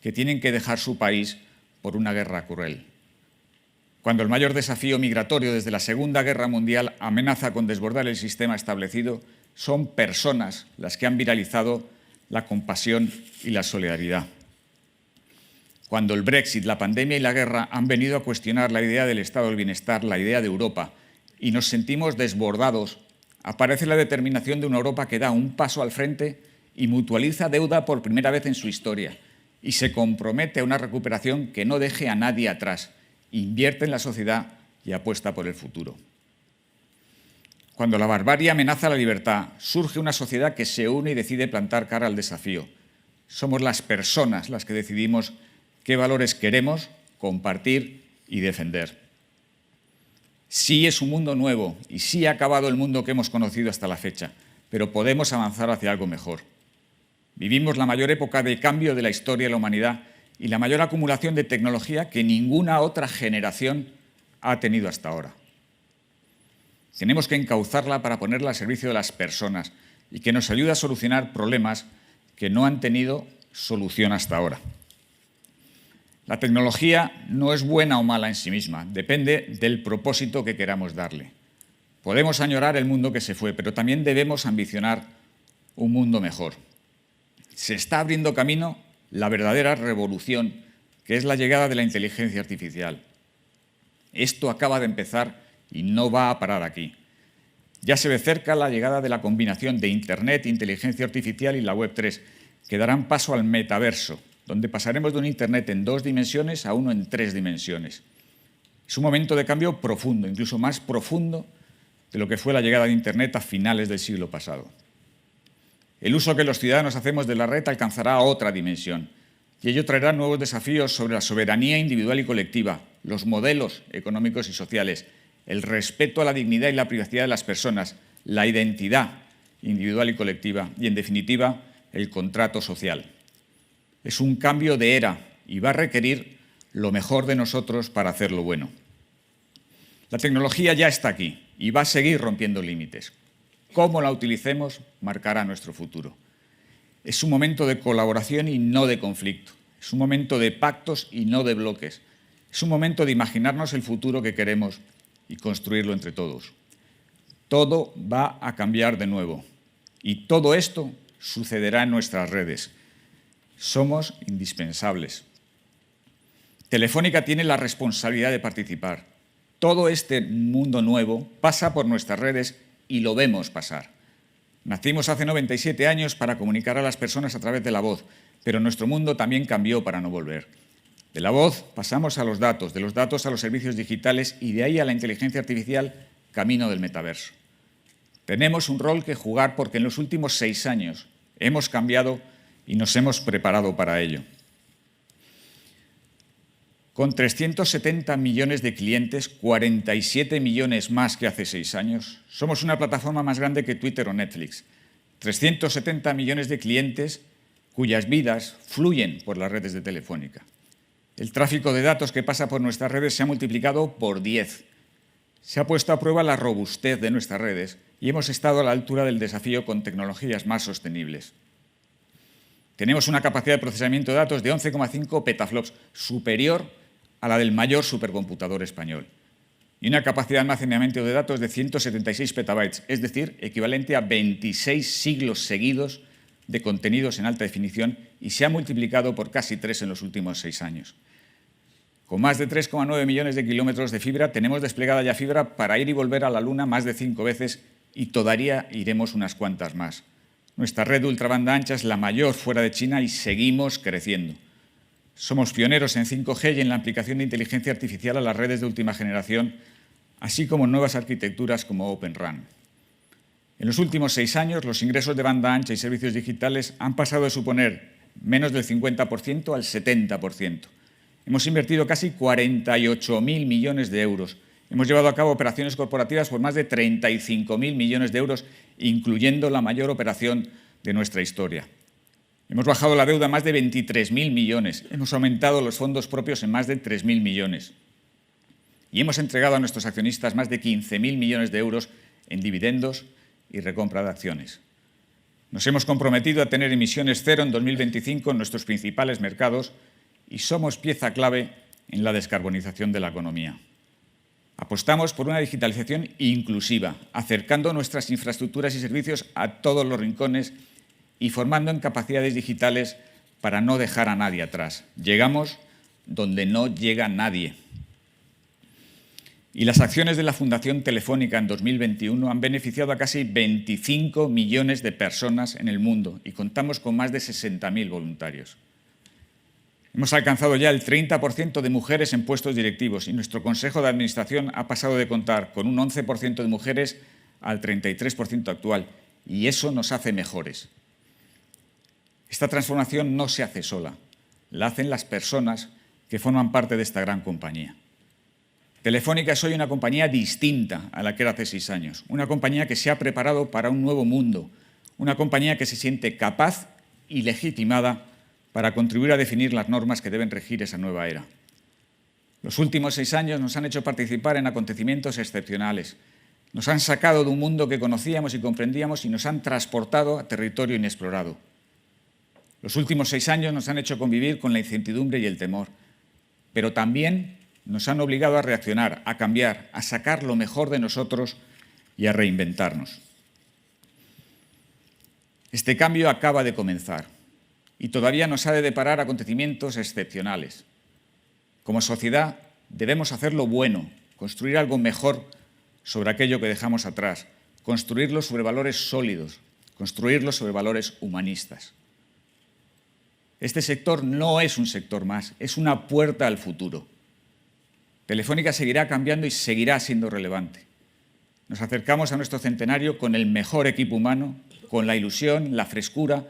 Speaker 5: que tienen que dejar su país por una guerra cruel. Cuando el mayor desafío migratorio desde la Segunda Guerra Mundial amenaza con desbordar el sistema establecido, son personas las que han viralizado la compasión y la solidaridad. Cuando el Brexit, la pandemia y la guerra han venido a cuestionar la idea del estado del bienestar, la idea de Europa, y nos sentimos desbordados, aparece la determinación de una Europa que da un paso al frente y mutualiza deuda por primera vez en su historia, y se compromete a una recuperación que no deje a nadie atrás, invierte en la sociedad y apuesta por el futuro. Cuando la barbarie amenaza la libertad, surge una sociedad que se une y decide plantar cara al desafío. Somos las personas las que decidimos qué valores queremos compartir y defender. Sí es un mundo nuevo y sí ha acabado el mundo que hemos conocido hasta la fecha, pero podemos avanzar hacia algo mejor. Vivimos la mayor época de cambio de la historia de la humanidad y la mayor acumulación de tecnología que ninguna otra generación ha tenido hasta ahora. Tenemos que encauzarla para ponerla al servicio de las personas y que nos ayude a solucionar problemas que no han tenido solución hasta ahora. La tecnología no es buena o mala en sí misma, depende del propósito que queramos darle. Podemos añorar el mundo que se fue, pero también debemos ambicionar un mundo mejor. Se está abriendo camino la verdadera revolución, que es la llegada de la inteligencia artificial. Esto acaba de empezar y no va a parar aquí. Ya se ve cerca la llegada de la combinación de Internet, inteligencia artificial y la Web3, que darán paso al metaverso, donde pasaremos de un Internet en 2 dimensiones a uno en 3 dimensiones. Es un momento de cambio profundo, incluso más profundo de lo que fue la llegada de Internet a finales del siglo pasado. El uso que los ciudadanos hacemos de la red alcanzará otra dimensión, y ello traerá nuevos desafíos sobre la soberanía individual y colectiva, los modelos económicos y sociales, el respeto a la dignidad y la privacidad de las personas, la identidad individual y colectiva y, en definitiva, el contrato social. Es un cambio de era y va a requerir lo mejor de nosotros para hacerlo bueno. La tecnología ya está aquí y va a seguir rompiendo límites. Cómo la utilicemos marcará nuestro futuro. Es un momento de colaboración y no de conflicto. Es un momento de pactos y no de bloques. Es un momento de imaginarnos el futuro que queremos y construirlo entre todos. Todo va a cambiar de nuevo y todo esto sucederá en nuestras redes. Somos indispensables. Telefónica tiene la responsabilidad de participar. Todo este mundo nuevo pasa por nuestras redes y lo vemos pasar. Nacimos hace 97 años para comunicar a las personas a través de la voz, pero nuestro mundo también cambió para no volver. De la voz pasamos a los datos, de los datos a los servicios digitales y de ahí a la inteligencia artificial, camino del metaverso. Tenemos un rol que jugar porque en los últimos 6 años hemos cambiado y nos hemos preparado para ello. Con 370 millones de clientes, 47 millones más que hace 6 años, somos una plataforma más grande que Twitter o Netflix. 370 millones de clientes cuyas vidas fluyen por las redes de Telefónica. El tráfico de datos que pasa por nuestras redes se ha multiplicado por 10. Se ha puesto a prueba la robustez de nuestras redes y hemos estado a la altura del desafío con tecnologías más sostenibles. Tenemos una capacidad de procesamiento de datos de 11,5 petaflops, superior a la del mayor supercomputador español, y una capacidad de almacenamiento de datos de 176 petabytes, es decir, equivalente a 26 siglos seguidos de contenidos en alta definición, y se ha multiplicado por casi 3 en los últimos 6 años. Con más de 3,9 millones de kilómetros de fibra, tenemos desplegada ya fibra para ir y volver a la Luna más de 5 veces y todavía iremos unas cuantas más. Nuestra red de ultrabanda ancha es la mayor fuera de China y seguimos creciendo. Somos pioneros en 5G y en la aplicación de inteligencia artificial a las redes de última generación, así como nuevas arquitecturas como Open RAN. En los últimos 6 años, los ingresos de banda ancha y servicios digitales han pasado de suponer menos del 50% al 70%. Hemos invertido casi 48.000 millones de euros. Hemos llevado a cabo operaciones corporativas por más de 35.000 millones de euros, incluyendo la mayor operación de nuestra historia. Hemos bajado la deuda a más de 23.000 millones. Hemos aumentado los fondos propios en más de 3.000 millones. Y hemos entregado a nuestros accionistas más de 15.000 millones de euros en dividendos y recompra de acciones. Nos hemos comprometido a tener emisiones cero en 2025 en nuestros principales mercados y somos pieza clave en la descarbonización de la economía. Apostamos por una digitalización inclusiva, acercando nuestras infraestructuras y servicios a todos los rincones y formando en capacidades digitales para no dejar a nadie atrás. Llegamos donde no llega nadie. Y las acciones de la Fundación Telefónica en 2021 han beneficiado a casi 25 millones de personas en el mundo y contamos con más de 60.000 voluntarios. Hemos alcanzado ya el 30% de mujeres en puestos directivos y nuestro Consejo de Administración ha pasado de contar con un 11% de mujeres al 33% actual, y eso nos hace mejores. Esta transformación no se hace sola, la hacen las personas que forman parte de esta gran compañía. Telefónica es hoy una compañía distinta a la que era hace 6 años, una compañía que se ha preparado para un nuevo mundo, una compañía que se siente capaz y legitimada para contribuir a definir las normas que deben regir esa nueva era. Los últimos 6 años nos han hecho participar en acontecimientos excepcionales, nos han sacado de un mundo que conocíamos y comprendíamos y nos han transportado a territorio inexplorado. Los últimos 6 años nos han hecho convivir con la incertidumbre y el temor, pero también nos han obligado a reaccionar, a cambiar, a sacar lo mejor de nosotros y a reinventarnos. Este cambio acaba de comenzar y todavía nos ha de deparar acontecimientos excepcionales. Como sociedad debemos hacer lo bueno, construir algo mejor sobre aquello que dejamos atrás, construirlo sobre valores sólidos, construirlo sobre valores humanistas. Este sector no es un sector más, es una puerta al futuro. Telefónica seguirá cambiando y seguirá siendo relevante. Nos acercamos a nuestro centenario con el mejor equipo humano, con la ilusión, la frescura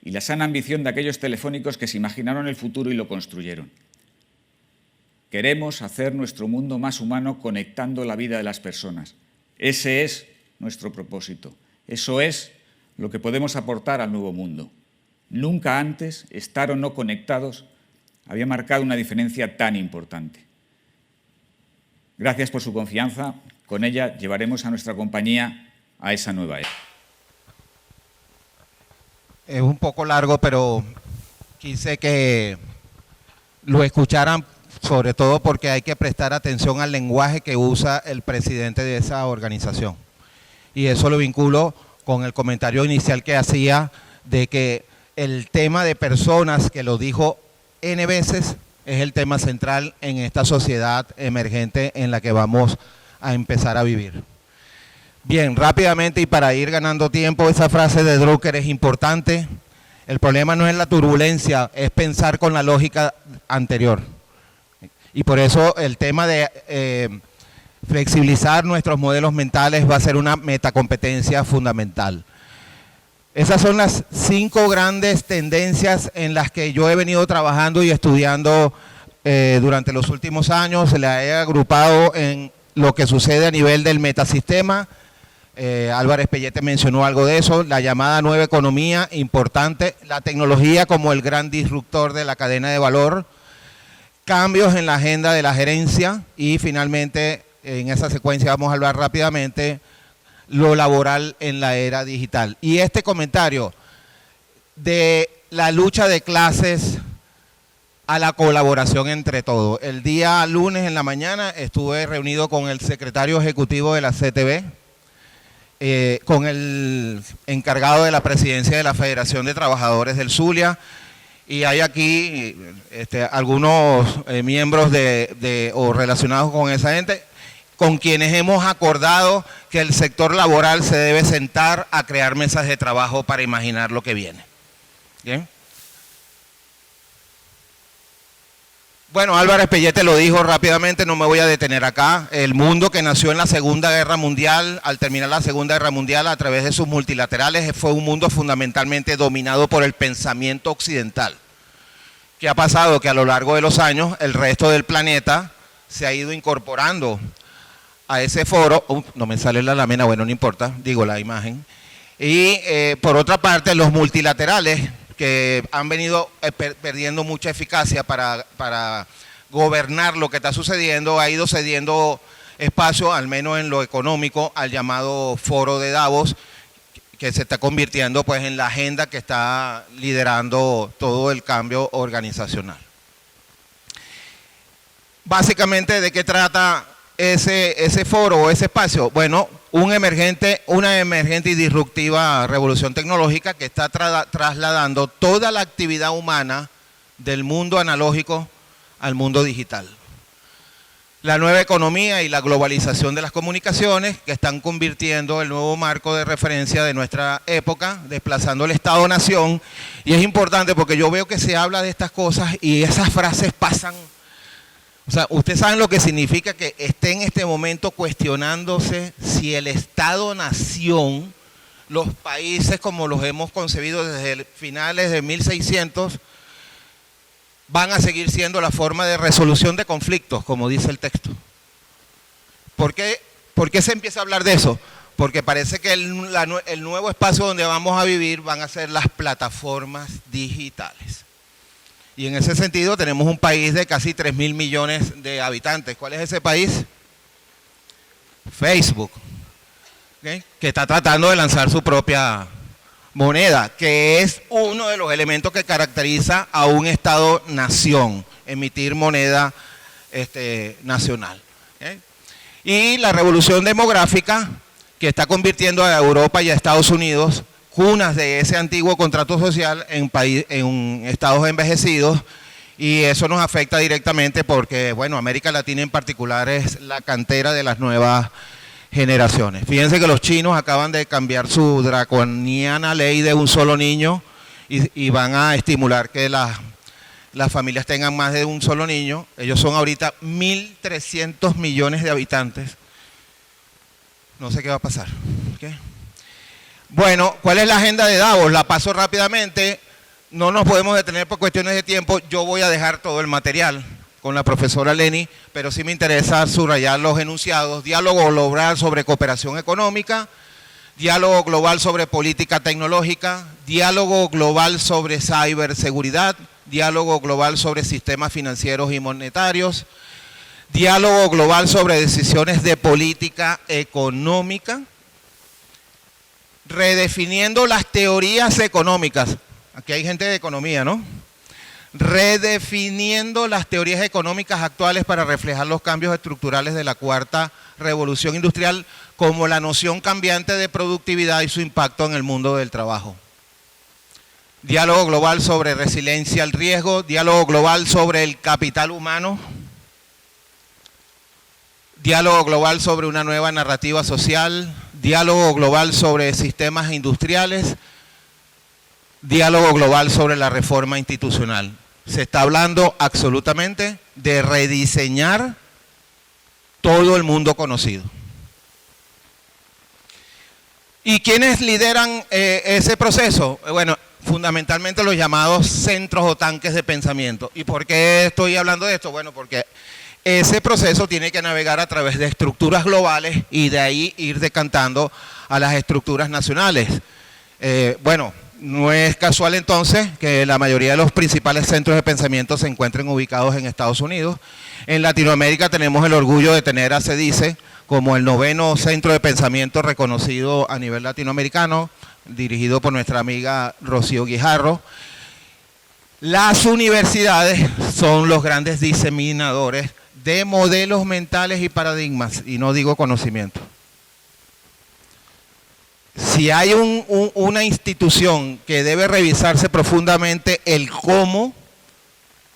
Speaker 5: y la sana ambición de aquellos telefónicos que se imaginaron el futuro y lo construyeron. Queremos hacer nuestro mundo más humano conectando la vida de las personas. Ese es nuestro propósito. Eso es lo que podemos aportar al nuevo mundo. Nunca antes, estar o no conectados había marcado una diferencia tan importante. Gracias por su confianza. Con ella llevaremos a nuestra compañía a esa nueva era.
Speaker 4: Es un poco largo, pero quise que lo escucharan, sobre todo porque hay que prestar atención al lenguaje que usa el presidente de esa organización. Y eso lo vinculo con el comentario inicial que hacía de que el tema de personas, que lo dijo N veces, es el tema central en esta sociedad emergente en la que vamos a empezar a vivir. Bien, rápidamente y para ir ganando tiempo, esa frase de Drucker es importante. El problema no es la turbulencia, es pensar con la lógica anterior. Y por eso el tema de flexibilizar nuestros modelos mentales va a ser una metacompetencia fundamental. Esas son las 5 grandes tendencias en las que yo he venido trabajando y estudiando durante los últimos años. Se la he agrupado en lo que sucede a nivel del metasistema. Álvarez Pellete mencionó algo de eso, la llamada nueva economía, importante, la tecnología como el gran disruptor de la cadena de valor, cambios en la agenda de la gerencia y finalmente, en esa secuencia vamos a hablar rápidamente, lo laboral en la era digital. Y este comentario de la lucha de clases a la colaboración entre todos. El día lunes en la mañana estuve reunido con el secretario ejecutivo de la CTV, con el encargado de la presidencia de la Federación de Trabajadores del Zulia, y hay aquí algunos miembros o relacionados con esa gente, con quienes hemos acordado que el sector laboral se debe sentar a crear mesas de trabajo para imaginar lo que viene. ¿Bien? Bueno, Álvarez Pellete lo dijo rápidamente, no me voy a detener acá. El mundo que nació en la Segunda Guerra Mundial, al terminar la Segunda Guerra Mundial a través de sus multilaterales, fue un mundo fundamentalmente dominado por el pensamiento occidental. ¿Qué ha pasado? Que a lo largo de los años el resto del planeta se ha ido incorporando a ese foro. No me sale la lámina, bueno, no importa, digo la imagen. Y por otra parte, los multilaterales, que han venido perdiendo mucha eficacia para gobernar lo que está sucediendo, ha ido cediendo espacio, al menos en lo económico, al llamado Foro de Davos, que se está convirtiendo pues en la agenda que está liderando todo el cambio organizacional. Básicamente, ¿de qué trata ese foro o ese espacio? Bueno, una emergente y disruptiva revolución tecnológica que está trasladando toda la actividad humana del mundo analógico al mundo digital. La nueva economía y la globalización de las comunicaciones que están convirtiendo el nuevo marco de referencia de nuestra época, desplazando el Estado-Nación. Y es importante porque yo veo que se habla de estas cosas y esas frases pasan. O sea, ustedes saben lo que significa que esté en este momento cuestionándose si el Estado-Nación, los países como los hemos concebido desde finales de 1600, van a seguir siendo la forma de resolución de conflictos, como dice el texto. ¿Por qué se empieza a hablar de eso? Porque parece que el nuevo espacio donde vamos a vivir van a ser las plataformas digitales. Y en ese sentido tenemos un país de casi 3.000 millones de habitantes. ¿Cuál es ese país? Facebook, ¿okay? Que está tratando de lanzar su propia moneda, que es uno de los elementos que caracteriza a un Estado-nación. emitir moneda nacional. Y la revolución demográfica que está convirtiendo a Europa y a Estados Unidos, cunas de ese antiguo contrato social, en estados envejecidos, y eso nos afecta directamente porque, bueno, América Latina en particular es la cantera de las nuevas generaciones. Fíjense que los chinos acaban de cambiar su draconiana ley de un solo niño y van a estimular que las familias tengan más de un solo niño. Ellos son ahorita 1.300 millones de habitantes. No sé qué va a pasar. ¿Okay? Bueno, ¿cuál es la agenda de Davos? La paso rápidamente. No nos podemos detener por cuestiones de tiempo. Yo voy a dejar todo el material con la profesora Leni, pero sí me interesa subrayar los enunciados. Diálogo global sobre cooperación económica, diálogo global sobre política tecnológica, diálogo global sobre ciberseguridad, diálogo global sobre sistemas financieros y monetarios, diálogo global sobre decisiones de política económica, redefiniendo las teorías económicas. Aquí hay gente de economía, ¿no? Redefiniendo las teorías económicas actuales para reflejar los cambios estructurales de la cuarta revolución industrial, como la noción cambiante de productividad y su impacto en el mundo del trabajo. Diálogo global sobre resiliencia al riesgo, diálogo global sobre el capital humano, diálogo global sobre una nueva narrativa social, diálogo global sobre sistemas industriales, diálogo global sobre la reforma institucional. Se está hablando absolutamente de rediseñar todo el mundo conocido. ¿Y quiénes lideran ese proceso? Bueno, fundamentalmente los llamados centros o tanques de pensamiento. ¿Y por qué estoy hablando de esto? Bueno, porque ese proceso tiene que navegar a través de estructuras globales y de ahí ir decantando a las estructuras nacionales. Bueno, no es casual entonces que la mayoría de los principales centros de pensamiento se encuentren ubicados en Estados Unidos. En Latinoamérica tenemos el orgullo de tener a CEDICE como el 9º centro de pensamiento reconocido a nivel latinoamericano, dirigido por nuestra amiga Rocío Guijarro. Las universidades son los grandes diseminadores de modelos mentales y paradigmas, y no digo conocimiento. Si hay una institución que debe revisarse profundamente el cómo,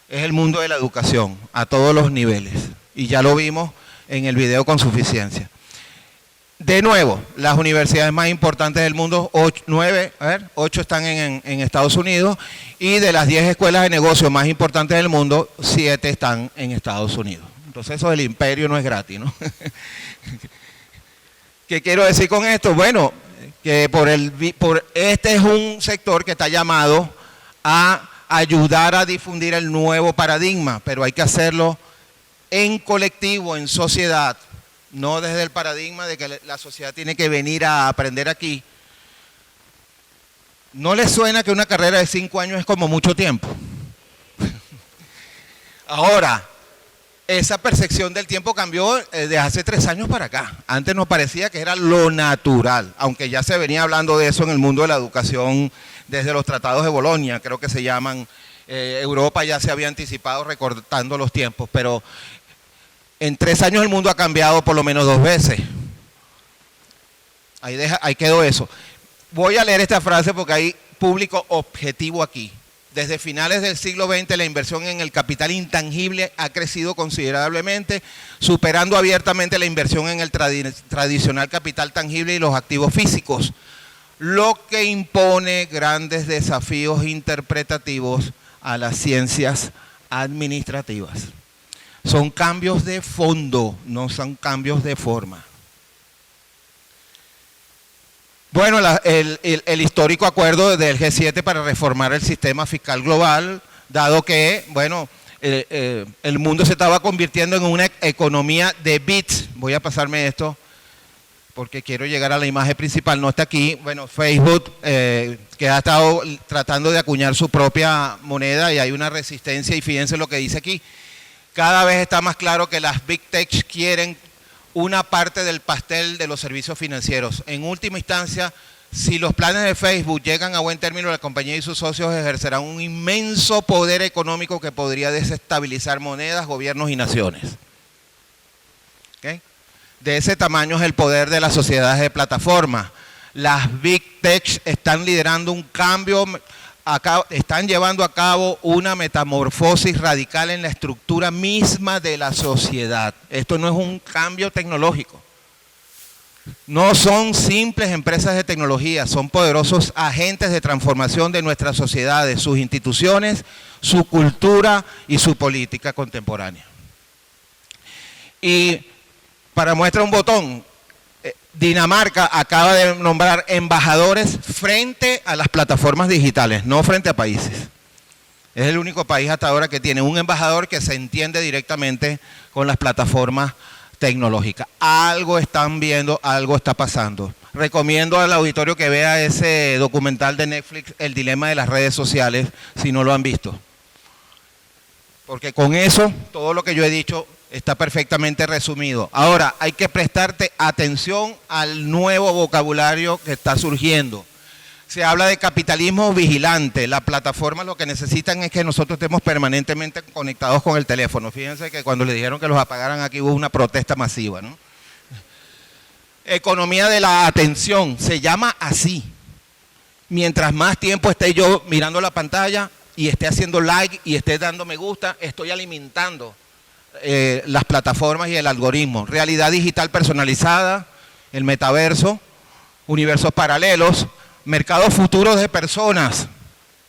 Speaker 4: es el mundo de la educación, a todos los niveles. Y ya lo vimos en el video con suficiencia. De nuevo, las universidades más importantes del mundo, 8 están en Estados Unidos, y de las 10 escuelas de negocio más importantes del mundo, 7 están en Estados Unidos. Entonces eso del imperio no es gratis, ¿no? ¿Qué quiero decir con esto? Bueno, que este es un sector que está llamado a ayudar a difundir el nuevo paradigma, pero hay que hacerlo en colectivo, en sociedad, no desde el paradigma de que la sociedad tiene que venir a aprender aquí. ¿No les suena que una carrera de 5 años es como mucho tiempo? Ahora, esa percepción del tiempo cambió de hace 3 años para acá. Antes nos parecía que era lo natural, aunque ya se venía hablando de eso en el mundo de la educación desde los tratados de Bolonia, creo que se llaman. Europa ya se había anticipado recortando los tiempos, pero en 3 años el mundo ha cambiado por lo menos 2 veces. Ahí quedó eso. Voy a leer esta frase porque hay público objetivo aquí. Desde finales del siglo XX la inversión en el capital intangible ha crecido considerablemente, superando abiertamente la inversión en el tradicional capital tangible y los activos físicos, lo que impone grandes desafíos interpretativos a las ciencias administrativas. Son cambios de fondo, no son cambios de forma. Bueno, el histórico acuerdo del G7 para reformar el sistema fiscal global, dado que, bueno, el mundo se estaba convirtiendo en una economía de bits. Voy a pasarme esto porque quiero llegar a la imagen principal, no está aquí. Bueno, Facebook, que ha estado tratando de acuñar su propia moneda y hay una resistencia, y fíjense lo que dice aquí. Cada vez está más claro que las Big Tech quieren una parte del pastel de los servicios financieros. En última instancia, Si los planes de Facebook llegan a buen término, la compañía y sus socios ejercerán un inmenso poder económico que podría desestabilizar monedas, gobiernos y naciones. ¿Okay? De ese tamaño es el poder de las sociedades de plataforma. Las Big Tech están liderando un cambio, están llevando a cabo una metamorfosis radical en la estructura misma de la sociedad. Esto no es un cambio tecnológico. No son simples empresas de tecnología, son poderosos agentes de transformación de nuestras sociedades, sus instituciones, su cultura y su política contemporánea. Y para muestra un botón, Dinamarca acaba de nombrar embajadores frente a las plataformas digitales, no frente a países. Es el único país hasta ahora que tiene un embajador que se entiende directamente con las plataformas tecnológica. Algo están viendo, algo está pasando. Recomiendo al auditorio que vea ese documental de Netflix, El dilema de las redes sociales, si no lo han visto. Porque con eso, todo lo que yo he dicho está perfectamente resumido. Ahora, hay que prestarte atención al nuevo vocabulario que está surgiendo. Se habla de capitalismo vigilante. Las plataformas lo que necesitan es que nosotros estemos permanentemente conectados con el teléfono. Fíjense que cuando le dijeron que los apagaran aquí hubo una protesta masiva, ¿no? Economía de la atención, se llama así. Mientras más tiempo esté yo mirando la pantalla y esté haciendo like y esté dando me gusta, estoy alimentando las plataformas y el algoritmo. Realidad digital personalizada, el metaverso, universos paralelos, mercados futuros de personas,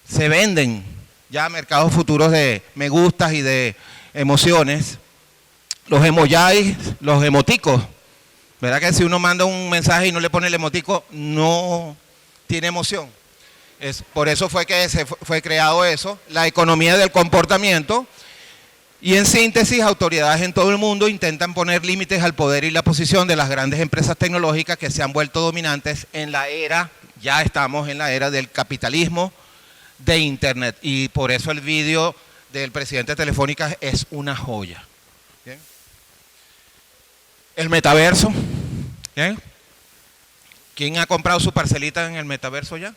Speaker 4: se venden ya mercados futuros de me gustas y de emociones. Los emojis, los emoticos, ¿verdad que si uno manda un mensaje y no le pone el emotico, no tiene emoción? Por eso fue que fue creado eso, la economía del comportamiento. Y en síntesis, autoridades en todo el mundo intentan poner límites al poder y la posición de las grandes empresas tecnológicas que se han vuelto dominantes en la era. Ya estamos en la era del capitalismo de Internet y por eso el vídeo del presidente de Telefónica es una joya. ¿Bien? El metaverso. ¿Bien? ¿Quién ha comprado su parcelita en el metaverso ya?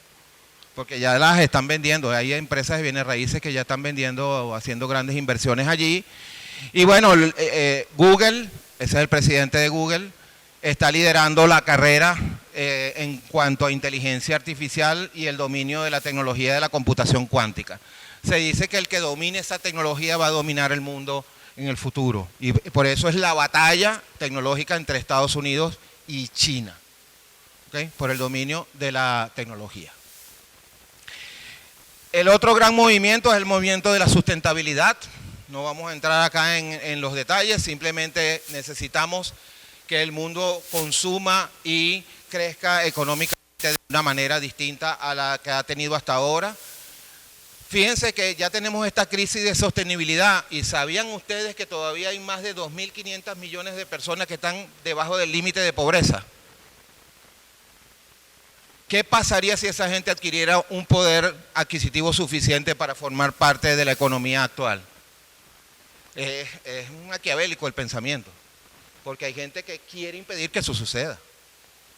Speaker 4: Porque ya las están vendiendo. Hay empresas de bienes raíces que ya están vendiendo o haciendo grandes inversiones allí. Y bueno, Google, ese es el presidente de Google, está liderando la carrera en cuanto a inteligencia artificial y el dominio de la tecnología de la computación cuántica. Se dice que el que domine esa tecnología va a dominar el mundo en el futuro. Y por eso es la batalla tecnológica entre Estados Unidos y China, ¿okay? Por el dominio de la tecnología. El otro gran movimiento es el movimiento de la sustentabilidad. No vamos a entrar acá en los detalles, simplemente necesitamos que el mundo consuma y crezca económicamente de una manera distinta a la que ha tenido hasta ahora. Fíjense que ya tenemos esta crisis de sostenibilidad y ¿sabían ustedes que todavía hay más de 2.500 millones de personas que están debajo del límite de pobreza? ¿Qué pasaría si esa gente adquiriera un poder adquisitivo suficiente para formar parte de la economía actual? Es maquiavélico el pensamiento, porque hay gente que quiere impedir que eso suceda,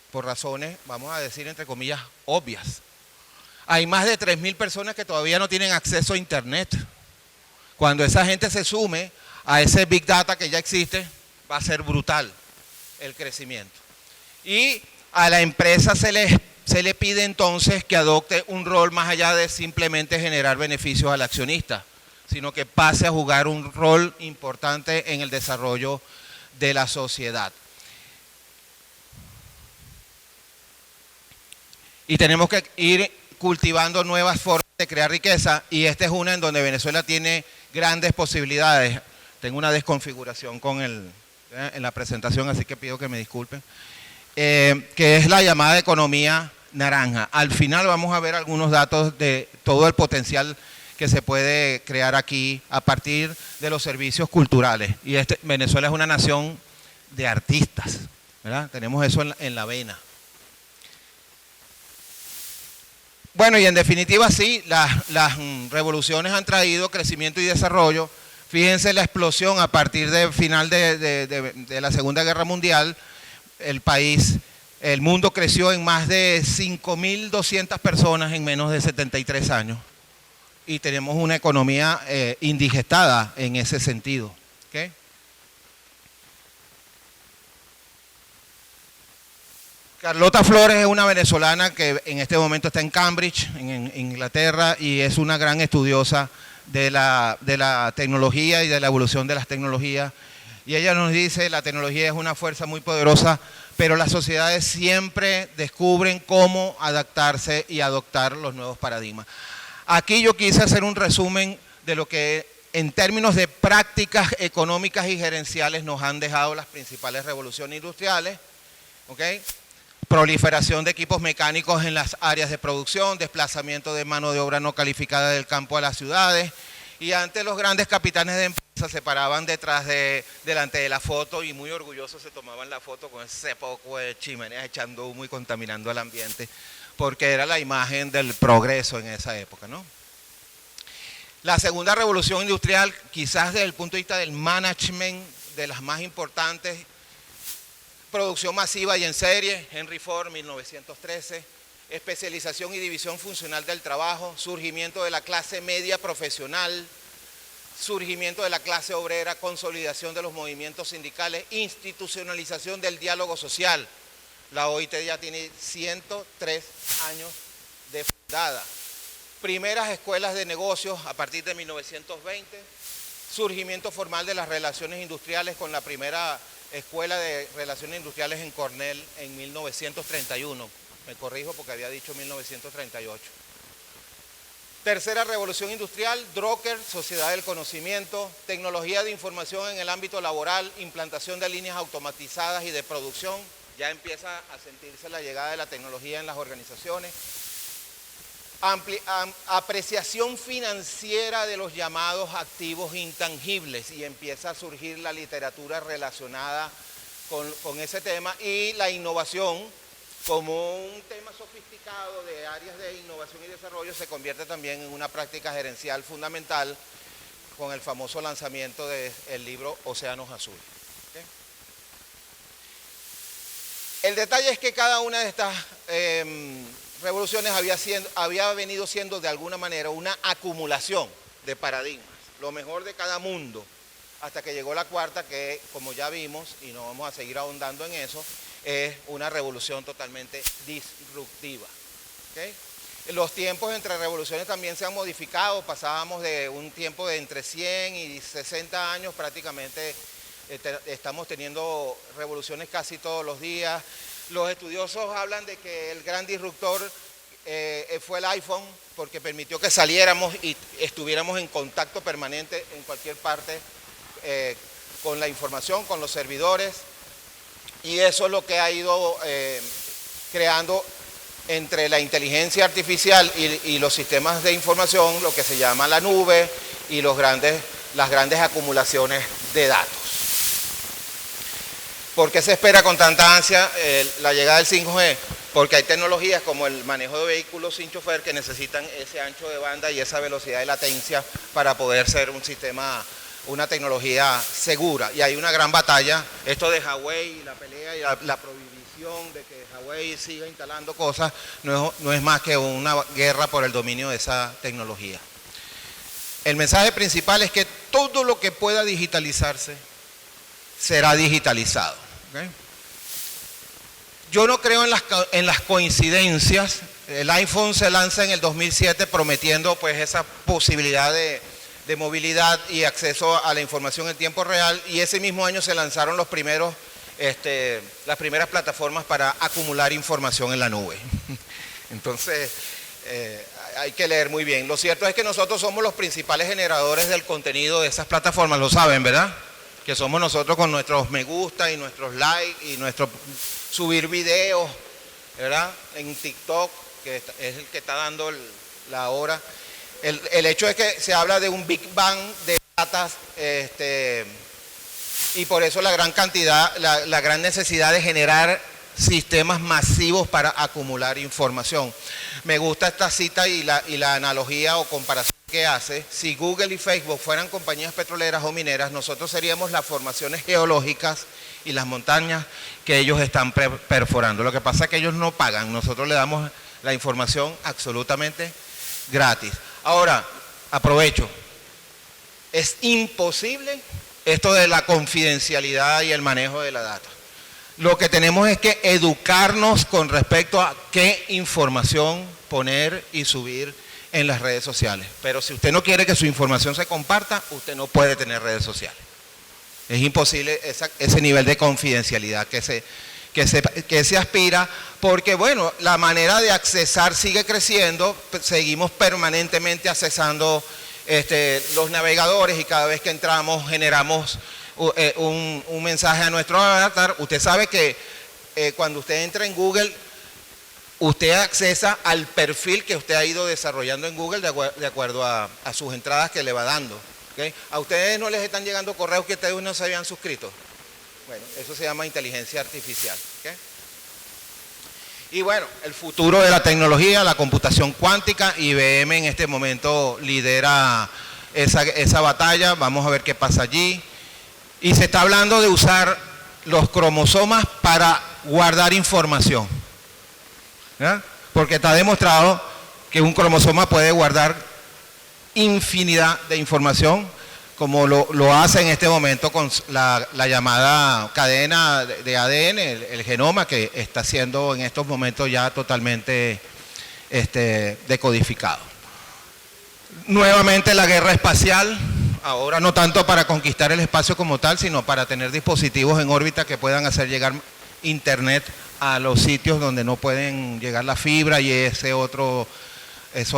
Speaker 4: por razones, vamos a decir entre comillas, obvias. Hay más de 3.000 personas que todavía no tienen acceso a Internet. Cuando esa gente se sume a ese Big Data que ya existe, va a ser brutal el crecimiento. Y a la empresa se le pide entonces que adopte un rol más allá de simplemente generar beneficios al accionista, sino que pase a jugar un rol importante en el desarrollo de la sociedad. Y tenemos que ir cultivando nuevas formas de crear riqueza y esta es una en donde Venezuela tiene grandes posibilidades. Tengo una desconfiguración en la presentación, así que pido que me disculpen, que es la llamada economía naranja. Al final vamos a ver algunos datos de todo el potencial que se puede crear aquí a partir de los servicios culturales. Y Venezuela es una nación de artistas, ¿verdad? Tenemos eso en la vena. Bueno, y en definitiva sí, las revoluciones han traído crecimiento y desarrollo. Fíjense la explosión a partir del final de la Segunda Guerra Mundial. El país El mundo creció en más de 5.200 personas en menos de 73 años. Y tenemos una economía indigestada en ese sentido. ¿Okay? Carlota Flores es una venezolana que en este momento está en Cambridge, en Inglaterra, y es una gran estudiosa de la tecnología y de la evolución de las tecnologías. Y ella nos dice, la tecnología es una fuerza muy poderosa, pero las sociedades siempre descubren cómo adaptarse y adoptar los nuevos paradigmas. Aquí yo quise hacer un resumen de lo que en términos de prácticas económicas y gerenciales nos han dejado las principales revoluciones industriales. ¿Okay? Proliferación de equipos mecánicos en las áreas de producción, desplazamiento de mano de obra no calificada del campo a las ciudades, y antes los grandes capitanes de empresa se paraban delante de la foto y muy orgullosos se tomaban la foto con ese poco de chimeneas echando humo y contaminando el ambiente, porque era la imagen del progreso en esa época, ¿no? La segunda revolución industrial, quizás desde el punto de vista del management, de las más importantes, producción masiva y en serie, Henry Ford, 1913, especialización y división funcional del trabajo, surgimiento de la clase media profesional, surgimiento de la clase obrera, consolidación de los movimientos sindicales, institucionalización del diálogo social. La OIT ya tiene 103 años de fundada. Primeras escuelas de negocios a partir de 1920, surgimiento formal de las relaciones industriales con la primera Escuela de Relaciones Industriales en Cornell en 1931. Me corrijo porque había dicho 1938. Tercera revolución industrial, Drucker, Sociedad del Conocimiento, tecnología de información en el ámbito laboral, implantación de líneas automatizadas y de producción. Ya empieza a sentirse la llegada de la tecnología en las organizaciones. Apreciación financiera de los llamados activos intangibles, y empieza a surgir la literatura relacionada con ese tema, y la innovación como un tema sofisticado de áreas de innovación y desarrollo se convierte también en una práctica gerencial fundamental con el famoso lanzamiento del libro Océanos Azules. ¿Okay? El detalle es que cada una de estas revoluciones había venido siendo de alguna manera una acumulación de paradigmas, lo mejor de cada mundo, hasta que llegó la cuarta, que como ya vimos, y no vamos a seguir ahondando en eso, es una revolución totalmente disruptiva. ¿Okay? Los tiempos entre revoluciones también se han modificado, pasábamos de un tiempo de entre 100 y 60 años, prácticamente estamos teniendo revoluciones casi todos los días. Los estudiosos hablan de que el gran disruptor fue el iPhone, porque permitió que saliéramos y estuviéramos en contacto permanente en cualquier parte con la información, con los servidores, y eso es lo que ha ido creando entre la inteligencia artificial y los sistemas de información, lo que se llama la nube y las grandes acumulaciones de datos. ¿Por qué se espera con tanta ansia la llegada del 5G? Porque hay tecnologías como el manejo de vehículos sin chofer que necesitan ese ancho de banda y esa velocidad de latencia para poder ser un sistema, una tecnología segura. Y hay una gran batalla, esto de Huawei, la pelea y la prohibición de que Huawei siga instalando cosas, no es más que una guerra por el dominio de esa tecnología. El mensaje principal es que todo lo que pueda digitalizarse será digitalizado. ¿Okay? Yo no creo en las coincidencias. El iPhone se lanza en el 2007 prometiendo pues esa posibilidad de movilidad y acceso a la información en tiempo real, y ese mismo año se lanzaron las primeras plataformas para acumular información en la nube. Entonces hay que leer muy bien. Lo cierto es que nosotros somos los principales generadores del contenido de esas plataformas, lo saben, ¿verdad? Que somos nosotros con nuestros me gusta y nuestros likes y nuestro subir videos, ¿verdad? En TikTok, que es el que está dando la hora. El hecho es que se habla de un Big Bang de datas, y por eso la gran cantidad, la gran necesidad de generar sistemas masivos para acumular información. Me gusta esta cita y la analogía o comparación que hace. Si Google y Facebook fueran compañías petroleras o mineras, nosotros seríamos las formaciones geológicas y las montañas que ellos están perforando. Lo que pasa es que ellos no pagan, nosotros le damos la información absolutamente gratis. Ahora, aprovecho, es imposible esto de la confidencialidad y el manejo de la data. Lo que tenemos es que educarnos con respecto a qué información poner y subir en las redes sociales. Pero si usted no quiere que su información se comparta, usted no puede tener redes sociales. Es imposible ese nivel de confidencialidad que se aspira, porque bueno, la manera de accesar sigue creciendo, seguimos permanentemente accesando los navegadores y cada vez que entramos generamos un mensaje a nuestro avatar. Usted sabe que cuando usted entra en Google, usted accesa al perfil que usted ha ido desarrollando en Google de acuerdo a sus entradas que le va dando. ¿Okay? ¿A ustedes no les están llegando correos que ustedes no se habían suscrito? Bueno, eso se llama inteligencia artificial. ¿Okay? Y bueno, el futuro de la tecnología, la computación cuántica, IBM en este momento lidera esa batalla, vamos a ver qué pasa allí. Y se está hablando de usar los cromosomas para guardar información. ¿Ya? Porque está demostrado que un cromosoma puede guardar infinidad de información, como lo hace en este momento con la llamada cadena de ADN, el genoma, que está siendo en estos momentos ya totalmente decodificado. Nuevamente la guerra espacial, ahora no tanto para conquistar el espacio como tal, sino para tener dispositivos en órbita que puedan hacer llegar internet a los sitios donde no pueden llegar la fibra y esos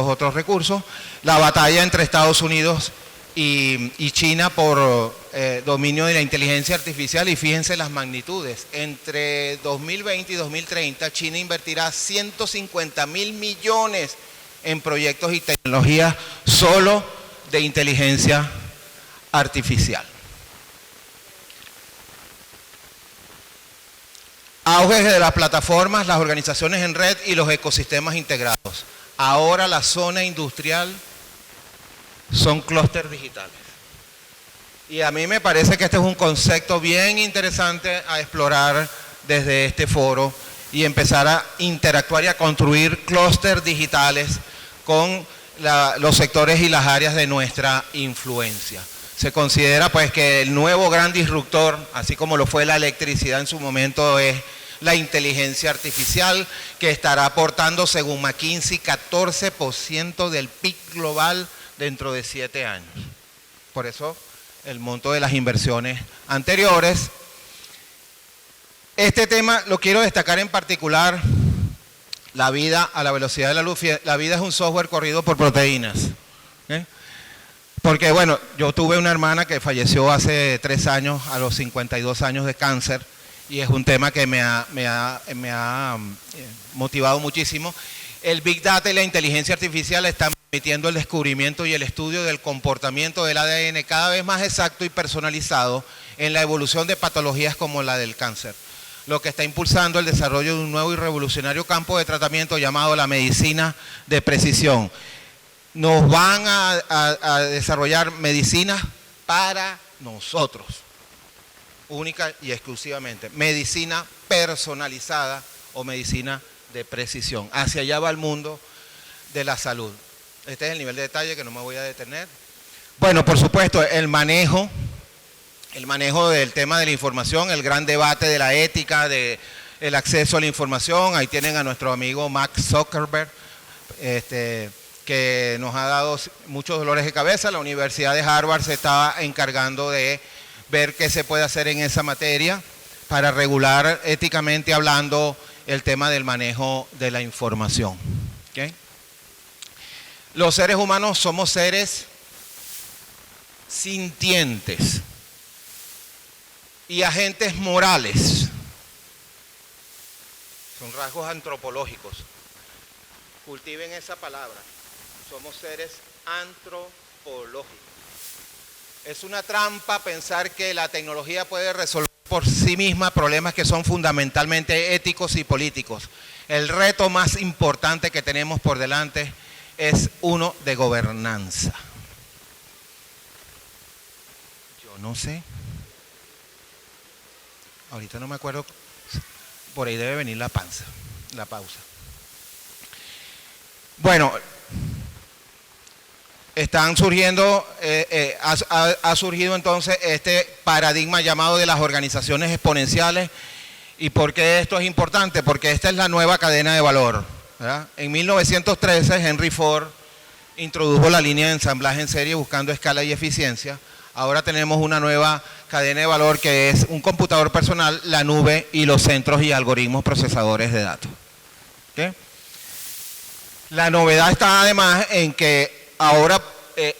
Speaker 4: otros recursos. La batalla entre Estados Unidos y China por dominio de la inteligencia artificial, y fíjense las magnitudes. Entre 2020 y 2030 China invertirá 150.000 millones en proyectos y tecnologías solo de inteligencia artificial. Auge de las plataformas, las organizaciones en red y los ecosistemas integrados. Ahora la zona industrial son clústeres digitales. Y a mí me parece que este es un concepto bien interesante a explorar desde este foro y empezar a interactuar y a construir clústeres digitales con los sectores y las áreas de nuestra influencia. Se considera pues que el nuevo gran disruptor, así como lo fue la electricidad en su momento, es la inteligencia artificial, que estará aportando, según McKinsey, 14% del PIB global dentro de 7 años. Por eso el monto de las inversiones anteriores. Este tema lo quiero destacar en particular, la vida a la velocidad de la luz. La vida es un software corrido por proteínas. ¿Okay? Porque bueno, yo tuve una hermana que falleció hace 3 años, a los 52 años de cáncer, y es un tema que me ha motivado muchísimo. El Big Data y la inteligencia artificial están permitiendo el descubrimiento y el estudio del comportamiento del ADN cada vez más exacto y personalizado en la evolución de patologías como la del cáncer, lo que está impulsando el desarrollo de un nuevo y revolucionario campo de tratamiento llamado la medicina de precisión. Nos van a desarrollar medicinas para nosotros, única y exclusivamente, medicina personalizada o medicina de precisión. Hacia allá va el mundo de la salud. Este es el nivel de detalle que no me voy a detener. Bueno, por supuesto, el manejo del tema de la información, el gran debate de la ética, del acceso a la información. Ahí tienen a nuestro amigo Mark Zuckerberg, que nos ha dado muchos dolores de cabeza. La Universidad de Harvard se está encargando de ver qué se puede hacer en esa materia para regular éticamente hablando el tema del manejo de la información. ¿Okay? Los seres humanos somos seres sintientes y agentes morales. Son rasgos antropológicos. Cultiven esa palabra. Somos seres antropológicos. Es una trampa pensar que la tecnología puede resolver por sí misma problemas que son fundamentalmente éticos y políticos. El reto más importante que tenemos por delante es uno de gobernanza. Yo no sé. ahorita no me acuerdo, por ahí debe venir la pausa. Bueno, están surgiendo, ha surgido entonces este paradigma llamado de las organizaciones exponenciales. ¿Y por qué esto es importante? Porque esta es la nueva cadena de valor, ¿verdad? En 1913 Henry Ford introdujo la línea de ensamblaje en serie buscando escala y eficiencia. Ahora tenemos una nueva cadena de valor que es un computador personal, la nube y los centros y algoritmos procesadores de datos. ¿Okay? La novedad está además en que ahora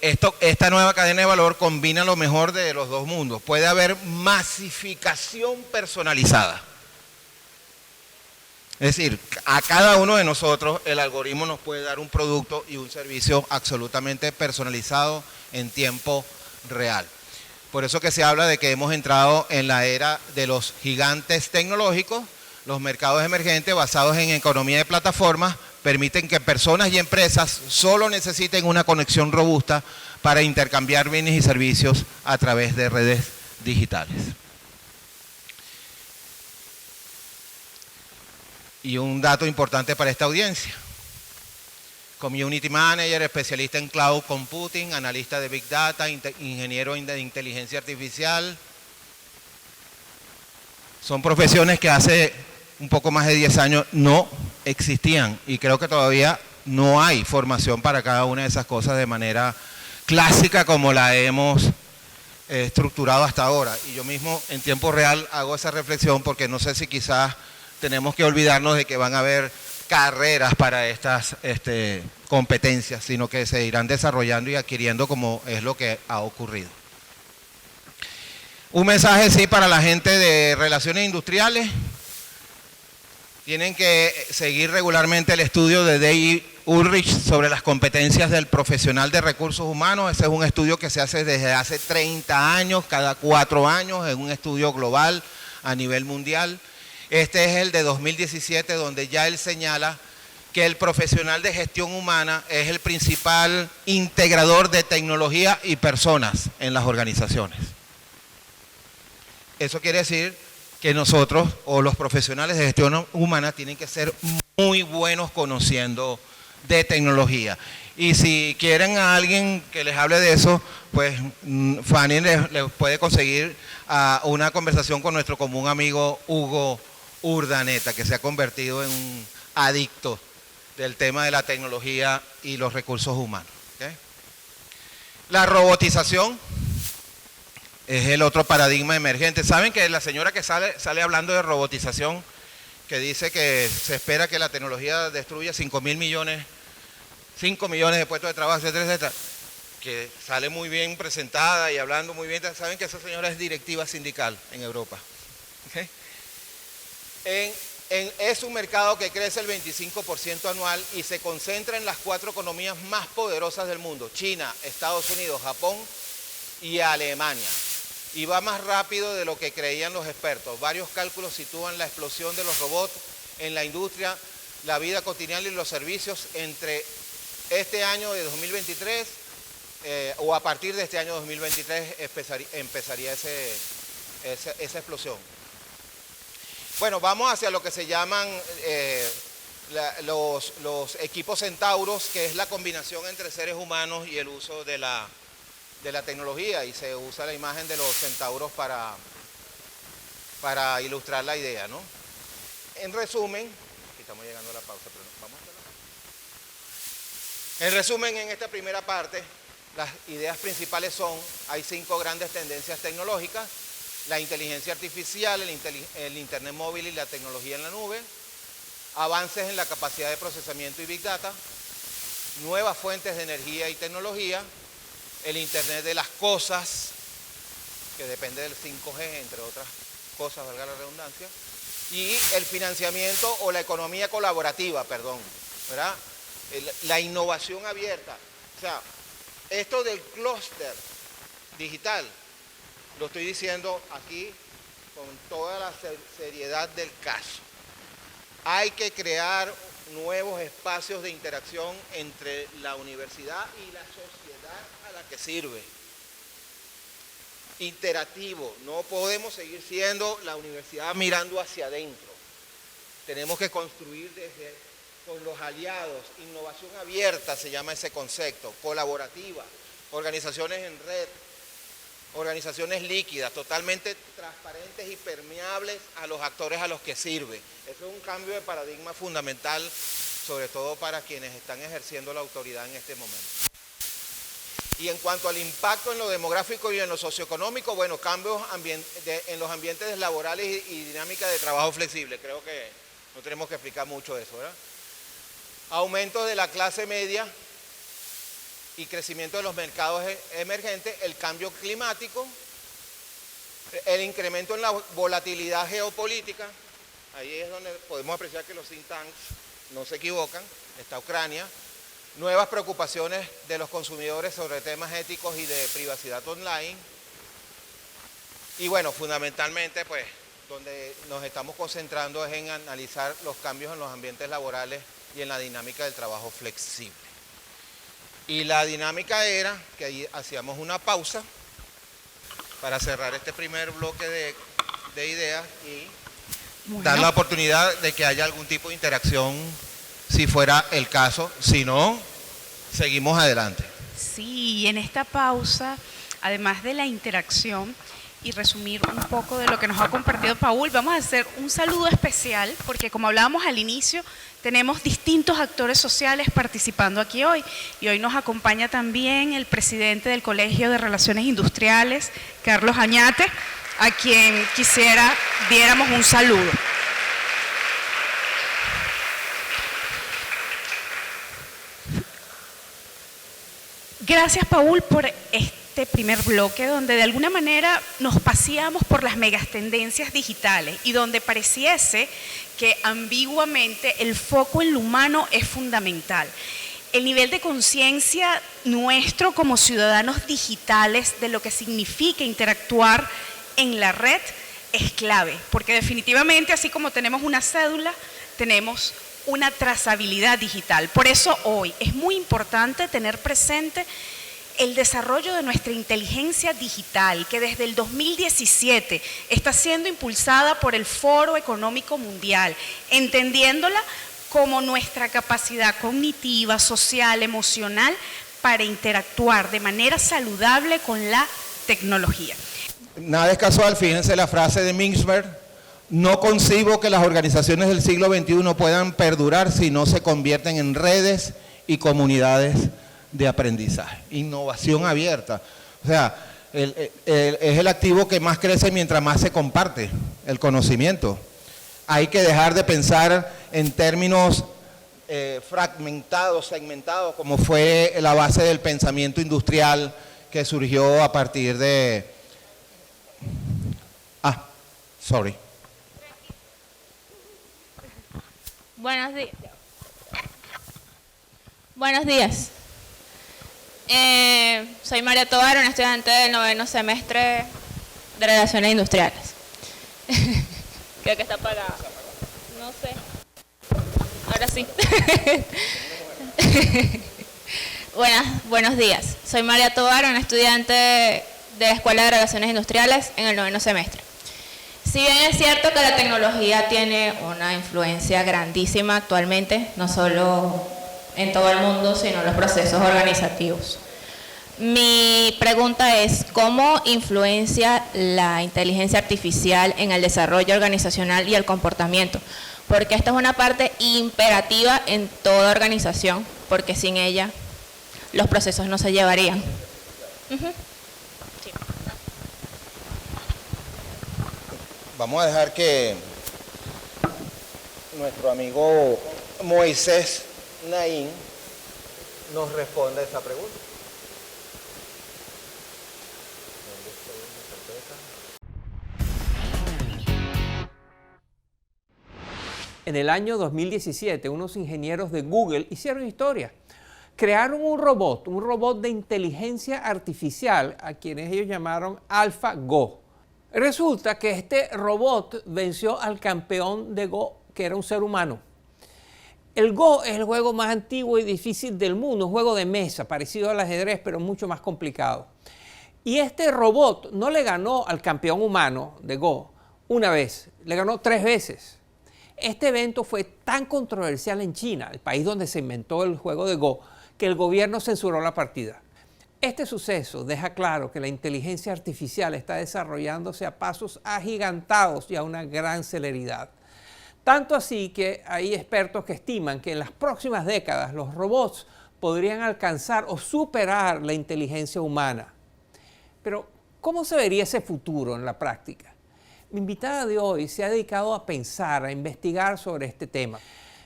Speaker 4: esta nueva cadena de valor combina lo mejor de los dos mundos. Puede haber masificación personalizada. Es decir, a cada uno de nosotros el algoritmo nos puede dar un producto y un servicio absolutamente personalizado en tiempo real. Por eso que se habla de que hemos entrado en la era de los gigantes tecnológicos. Los mercados emergentes basados en economía de plataformas permiten que personas y empresas solo necesiten una conexión robusta para intercambiar bienes y servicios a través de redes digitales. Y un dato importante para esta audiencia. Community Manager, especialista en Cloud Computing, analista de Big Data, ingeniero de inteligencia artificial. Son profesiones que hace un poco más de 10 años no existían y creo que todavía no hay formación para cada una de esas cosas de manera clásica como la hemos estructurado hasta ahora. Y yo mismo en tiempo real hago esa reflexión porque no sé si quizás tenemos que olvidarnos de que van a haber carreras para estas competencias, sino que se irán desarrollando y adquiriendo como es lo que ha ocurrido. Un mensaje sí para la gente de relaciones industriales. Tienen que seguir regularmente el estudio de Day Ulrich sobre las competencias del profesional de recursos humanos. Ese es un estudio que se hace desde hace 30 años, cada 4 años, es un estudio global a nivel mundial. Este es el de 2017, donde ya él señala que el profesional de gestión humana es el principal integrador de tecnología y personas en las organizaciones. Eso quiere decir que nosotros o los profesionales de gestión humana tienen que ser muy buenos conociendo de tecnología. Y si quieren a alguien que les hable de eso, pues Fanny les puede conseguir una conversación con nuestro común amigo Hugo Urdaneta, que se ha convertido en un adicto del tema de la tecnología y los recursos humanos. ¿Okay? La robotización es el otro paradigma emergente. ¿Saben que la señora que sale hablando de robotización, que dice que se espera que la tecnología destruya 5 millones de puestos de trabajo, etcétera, etcétera, que sale muy bien presentada y hablando muy bien? ¿Saben que esa señora es directiva sindical en Europa? ¿Okay? Es un mercado que crece el 25% anual y se concentra en las 4 economías más poderosas del mundo: China, Estados Unidos, Japón y Alemania. Y va más rápido de lo que creían los expertos. Varios cálculos sitúan la explosión de los robots en la industria, la vida cotidiana y los servicios entre este año de 2023 o a partir de este año 2023 empezaría esa explosión. Bueno, vamos hacia lo que se llaman los equipos centauros, que es la combinación entre seres humanos y el uso de la tecnología, y se usa la imagen de los centauros para ilustrar la idea, ¿no? En resumen, aquí estamos llegando a la pausa, pero vamos a hacerlo. En resumen, en esta primera parte, las ideas principales son: hay 5 grandes tendencias tecnológicas: la inteligencia artificial, el internet móvil y la tecnología en la nube, avances en la capacidad de procesamiento y Big Data, nuevas fuentes de energía y tecnología, el internet de las cosas, que depende del 5G, entre otras cosas, valga la redundancia, y el financiamiento o la economía colaborativa, ¿verdad? La innovación abierta. O sea, esto del clúster digital, lo estoy diciendo aquí con toda la seriedad del caso. Hay que crear nuevos espacios de interacción entre la universidad y la sociedad a la que sirve. interactivo. No podemos seguir siendo la universidad mirando hacia adentro. Tenemos que construir con los aliados. Innovación abierta se llama ese concepto, colaborativa, organizaciones en red, organizaciones líquidas, totalmente transparentes y permeables a los actores a los que sirve. Eso es un cambio de paradigma fundamental, sobre todo para quienes están ejerciendo la autoridad en este momento. Y en cuanto al impacto en lo demográfico y en lo socioeconómico, bueno, cambios en los ambientes laborales y dinámica de trabajo flexible. Creo que no tenemos que explicar mucho de eso, ¿verdad? Aumento de la clase media y crecimiento de los mercados emergentes, el cambio climático, el incremento en la volatilidad geopolítica. Ahí es donde podemos apreciar que los think tanks no se equivocan. Está Ucrania. Nuevas preocupaciones de los consumidores sobre temas éticos y de privacidad online. Y bueno, fundamentalmente, pues, donde nos estamos concentrando es en analizar los cambios en los ambientes laborales y en la dinámica del trabajo flexible. Y la dinámica era que ahí hacíamos una pausa para cerrar este primer bloque de ideas y dar la oportunidad de que haya algún tipo de interacción si fuera el caso. Si no, seguimos adelante.
Speaker 9: Sí, en esta pausa, además de la interacción y resumir un poco de lo que nos ha compartido Paul, vamos a hacer un saludo especial porque, como hablábamos al inicio, tenemos distintos actores sociales participando aquí hoy. Y hoy nos acompaña también el presidente del Colegio de Relaciones Industriales, Carlos Añate, a quien quisiera diéramos un saludo. Gracias, Paul, por este primer bloque donde de alguna manera nos paseamos por las megatendencias digitales y donde pareciese que ambiguamente el foco en lo humano es fundamental. El nivel de conciencia nuestro como ciudadanos digitales de lo que significa interactuar en la red es clave, porque definitivamente, así como tenemos una cédula, tenemos una trazabilidad digital. Por eso hoy es muy importante tener presente el desarrollo de nuestra inteligencia digital, que desde el 2017 está siendo impulsada por el Foro Económico Mundial, entendiéndola como nuestra capacidad cognitiva, social, emocional, para interactuar de manera saludable con la tecnología.
Speaker 4: Nada es casual, fíjense la frase de Mintzberg: no concibo que las organizaciones del siglo XXI puedan perdurar si no se convierten en redes y comunidades de aprendizaje. Innovación abierta. O sea, es el activo que más crece mientras más se comparte el conocimiento. Hay que dejar de pensar en términos fragmentados, segmentados, como fue la base del pensamiento industrial que surgió a partir de...
Speaker 12: Buenos días. Buenos días. Soy María Tobar, una estudiante del 9º semestre de Relaciones Industriales. Creo que está apagada. No sé. Ahora sí. Buenos días. Soy María Tobar, una estudiante de la Escuela de Relaciones Industriales en el 9º semestre. Si bien es cierto que la tecnología tiene una influencia grandísima actualmente, no solo en todo el mundo, sino en los procesos organizativos. Mi pregunta es, ¿cómo influencia la inteligencia artificial en el desarrollo organizacional y el comportamiento? Porque esta es una parte imperativa en toda organización, porque sin ella los procesos no se llevarían. Sí.
Speaker 4: Vamos a dejar que nuestro amigo Moisés Naín nos responda esa pregunta.
Speaker 13: En el año 2017, unos ingenieros de Google hicieron historia. Crearon un robot de inteligencia artificial, a quienes ellos llamaron AlphaGo. Resulta que este robot venció al campeón de Go, que era un ser humano. El Go es el juego más antiguo y difícil del mundo, un juego de mesa, parecido al ajedrez, pero mucho más complicado. Y este robot no le ganó al campeón humano de Go una vez, le ganó 3 veces. Este evento fue tan controversial en China, el país donde se inventó el juego de Go, que el gobierno censuró la partida. Este suceso deja claro que la inteligencia artificial está desarrollándose a pasos agigantados y a una gran celeridad. Tanto así que hay expertos que estiman que en las próximas décadas los robots podrían alcanzar o superar la inteligencia humana. Pero, ¿cómo se vería ese futuro en la práctica? Mi invitada de hoy se ha dedicado a pensar, a investigar sobre este tema.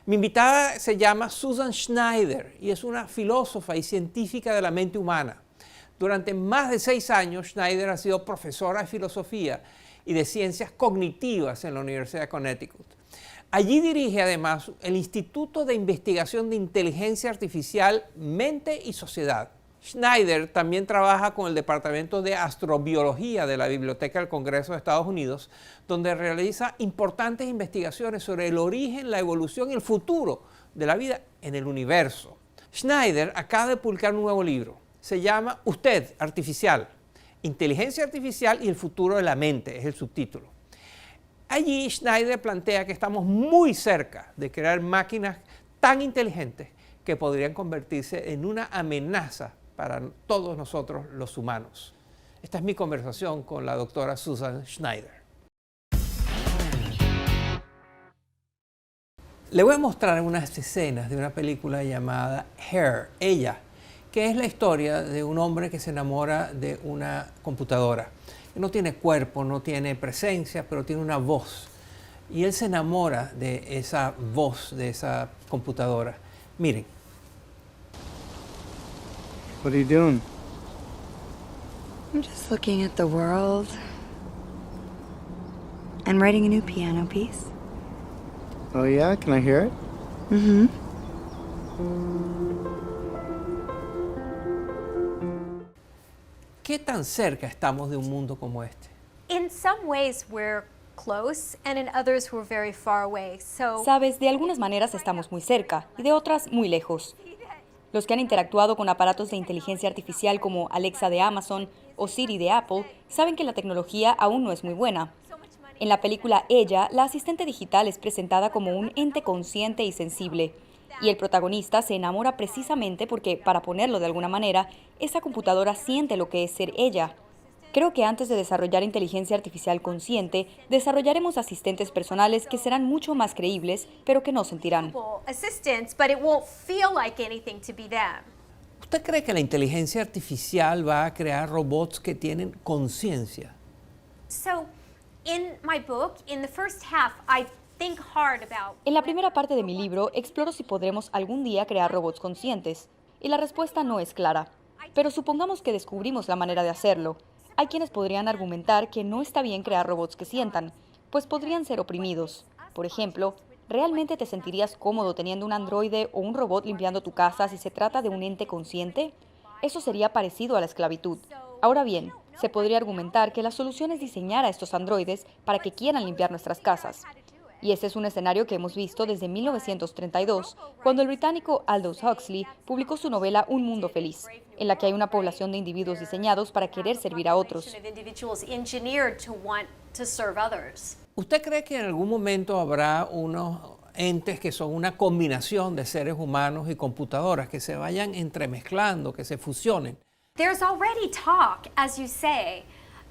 Speaker 13: Mi invitada se llama Susan Schneider y es una filósofa y científica de la mente humana. Durante más de 6 años, Schneider ha sido profesora de filosofía y de ciencias cognitivas en la Universidad de Connecticut. Allí dirige además el Instituto de Investigación de Inteligencia Artificial, Mente y Sociedad. Schneider también trabaja con el Departamento de Astrobiología de la Biblioteca del Congreso de Estados Unidos, donde realiza importantes investigaciones sobre el origen, la evolución y el futuro de la vida en el universo. Schneider acaba de publicar un nuevo libro. Se llama Usted, Artificial, Inteligencia Artificial y el futuro de la mente, es el subtítulo. Allí Schneider plantea que estamos muy cerca de crear máquinas tan inteligentes que podrían convertirse en una amenaza para todos nosotros los humanos. Esta es mi conversación con la doctora Susan Schneider. Le voy a mostrar unas escenas de una película llamada Her, Ella, que es la historia de un hombre que se enamora de una computadora. No tiene cuerpo, no tiene presencia, pero tiene una voz. Y él se enamora de esa voz, de esa computadora. Miren.
Speaker 14: What are you doing?
Speaker 15: I'm just looking at the world and writing a new piano piece.
Speaker 14: Oh yeah? Can I hear it?
Speaker 15: Mm-hmm.
Speaker 13: ¿Qué tan cerca estamos de un mundo como este?
Speaker 16: In some ways we're close and in others we're very far away.
Speaker 17: Sabes, de algunas maneras estamos muy cerca y de otras muy lejos. Los que han interactuado con aparatos de inteligencia artificial como Alexa de Amazon o Siri de Apple saben que la tecnología aún no es muy buena. En la película Ella, la asistente digital es presentada como un ente consciente y sensible. Y el protagonista se enamora precisamente porque, para ponerlo de alguna manera, esa computadora siente lo que es ser ella. Creo que antes de desarrollar inteligencia artificial consciente, desarrollaremos asistentes personales que serán mucho más creíbles, pero que no sentirán.
Speaker 13: ¿Usted cree que la inteligencia artificial va a crear robots que tienen conciencia?
Speaker 17: En la primera parte de mi libro, exploro si podremos algún día crear robots conscientes. Y la respuesta no es clara. Pero supongamos que descubrimos la manera de hacerlo. Hay quienes podrían argumentar que no está bien crear robots que sientan, pues podrían ser oprimidos. Por ejemplo, ¿realmente te sentirías cómodo teniendo un androide o un robot limpiando tu casa si se trata de un ente consciente? Eso sería parecido a la esclavitud. Ahora bien, se podría argumentar que la solución es diseñar a estos androides para que quieran limpiar nuestras casas. Y ese es un escenario que hemos visto desde 1932, cuando el británico Aldous Huxley publicó su novela Un mundo feliz, en la que hay una población de individuos diseñados para querer servir a otros.
Speaker 13: ¿Usted cree que en algún momento habrá unos entes que son una combinación de seres humanos y computadoras, que se vayan entremezclando, que se fusionen?
Speaker 16: There's already talk, as you say,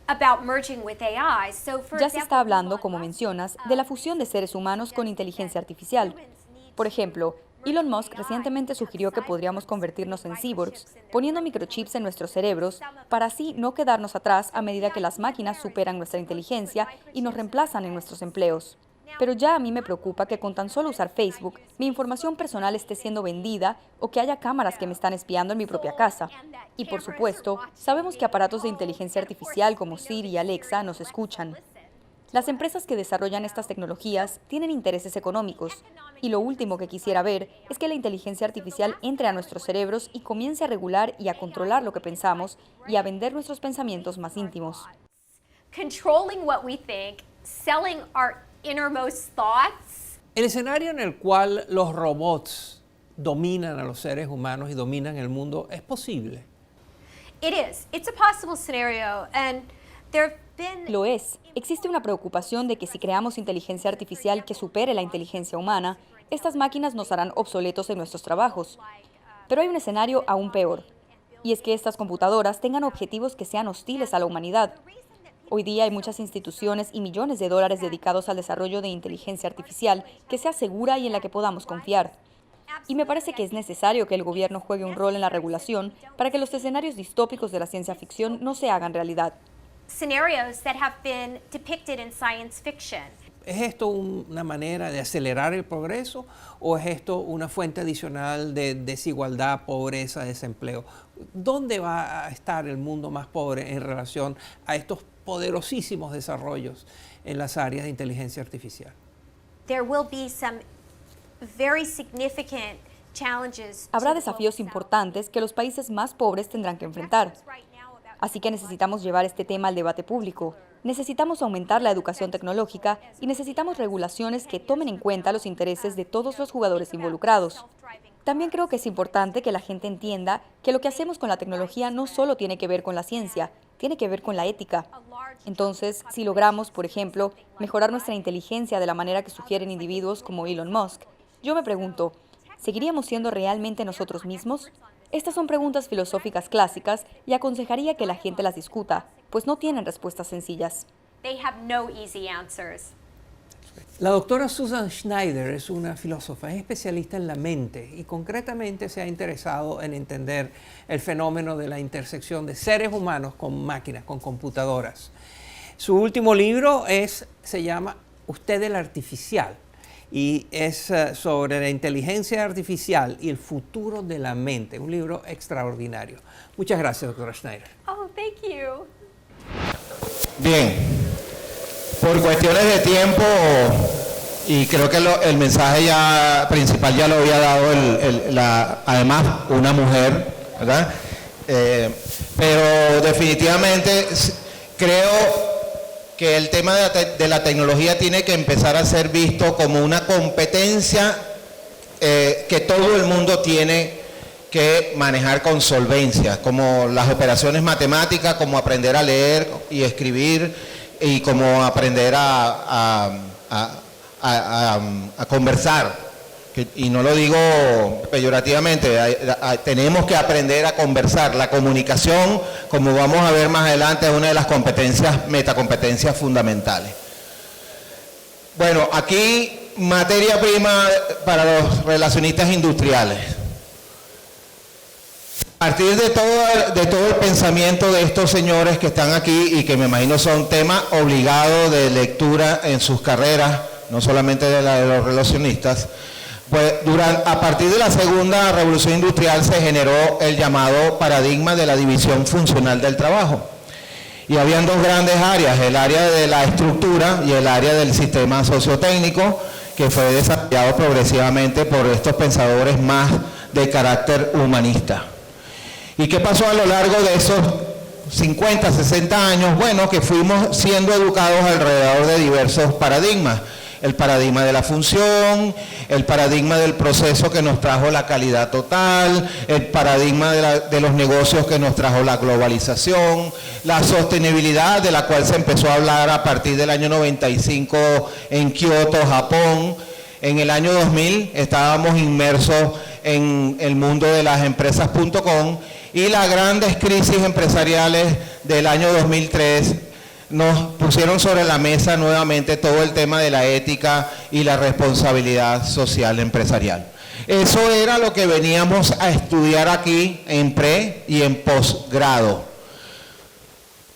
Speaker 16: about merging with AI.
Speaker 17: Ya se está hablando, como mencionas, de la fusión de seres humanos con inteligencia artificial. Por ejemplo, Elon Musk recientemente sugirió que podríamos convertirnos en cyborgs, poniendo microchips en nuestros cerebros para así no quedarnos atrás a medida que las máquinas superan nuestra inteligencia y nos reemplazan en nuestros empleos. Pero ya a mí me preocupa que con tan solo usar Facebook, mi información personal esté siendo vendida o que haya cámaras que me están espiando en mi propia casa. Y por supuesto, sabemos que aparatos de inteligencia artificial como Siri y Alexa nos escuchan. Las empresas que desarrollan estas tecnologías tienen intereses económicos. Y lo último que quisiera ver es que la inteligencia artificial entre a nuestros cerebros y comience a regular y a controlar lo que pensamos y a vender nuestros pensamientos más íntimos.
Speaker 16: Controlling what we think, selling our innermost thoughts.
Speaker 13: El escenario en el cual los robots dominan a los seres humanos y dominan el mundo es posible.
Speaker 16: It is. It's a possible scenario, and there have been...
Speaker 17: Lo es. Existe una preocupación de que si creamos inteligencia artificial que supere la inteligencia humana, estas máquinas nos harán obsoletos en nuestros trabajos. Pero hay un escenario aún peor, y es que estas computadoras tengan objetivos que sean hostiles a la humanidad. Hoy día hay muchas instituciones y millones de dólares dedicados al desarrollo de inteligencia artificial que sea segura y en la que podamos confiar. Y me parece que es necesario que el gobierno juegue un rol en la regulación para que los escenarios distópicos de la ciencia ficción no se hagan realidad.
Speaker 16: Scenarios that have been depicted in science fiction.
Speaker 13: ¿Es esto una manera de acelerar el progreso o es esto una fuente adicional de desigualdad, pobreza, desempleo? ¿Dónde va a estar el mundo más pobre en relación a estos poderosísimos desarrollos en las áreas de inteligencia artificial?
Speaker 16: There will be some very significant challenges.
Speaker 17: Habrá desafíos importantes que los países más pobres tendrán que enfrentar. Así que necesitamos llevar este tema al debate público. Necesitamos aumentar la educación tecnológica y necesitamos regulaciones que tomen en cuenta los intereses de todos los jugadores involucrados. También creo que es importante que la gente entienda que lo que hacemos con la tecnología no solo tiene que ver con la ciencia, tiene que ver con la ética. Entonces, si logramos, por ejemplo, mejorar nuestra inteligencia de la manera que sugieren individuos como Elon Musk, yo me pregunto, ¿seguiríamos siendo realmente nosotros mismos? Estas son preguntas filosóficas clásicas y aconsejaría que la gente las discuta, pues no tienen respuestas sencillas.
Speaker 16: They have no easy answers.
Speaker 13: La doctora Susan Schneider es una filósofa, es especialista en la mente y concretamente se ha interesado en entender el fenómeno de la intersección de seres humanos con máquinas, con computadoras. Su último libro se llama Usted el Artificial y es sobre la inteligencia artificial y el futuro de la mente, un libro extraordinario. Muchas gracias, doctora Schneider.
Speaker 16: Oh, thank you.
Speaker 4: Bien, por cuestiones de tiempo, y creo que el mensaje principal ya lo había dado además una mujer, ¿verdad? Pero definitivamente creo que el tema de la tecnología tiene que empezar a ser visto como una competencia que todo el mundo tiene que manejar con solvencia, como las operaciones matemáticas, como aprender a leer y escribir y como aprender a conversar. Y no lo digo peyorativamente, tenemos que aprender a conversar. La comunicación, como vamos a ver más adelante, es una de las competencias, metacompetencias fundamentales. Bueno, aquí materia prima para los relacionistas industriales. A partir de todo el pensamiento de estos señores que están aquí y que me imagino son temas obligados de lectura en sus carreras, no solamente de la de los relacionistas, pues a partir de la segunda revolución industrial se generó el llamado paradigma de la división funcional del trabajo. Y habían dos grandes áreas, el área de la estructura y el área del sistema sociotécnico, que fue desarrollado progresivamente por estos pensadores más de carácter humanista. ¿Y qué pasó a lo largo de esos 50, 60 años? Bueno, que fuimos siendo educados alrededor de diversos paradigmas. El paradigma de la función, el paradigma del proceso que nos trajo la calidad total, el paradigma de los negocios que nos trajo la globalización, la sostenibilidad de la cual se empezó a hablar a partir del año 95 en Kioto, Japón. En el año 2000 estábamos inmersos en el mundo de las empresas.com y las grandes crisis empresariales del año 2003 nos pusieron sobre la mesa nuevamente todo el tema de la ética y la responsabilidad social empresarial. Eso era lo que veníamos a estudiar aquí en pre y en posgrado.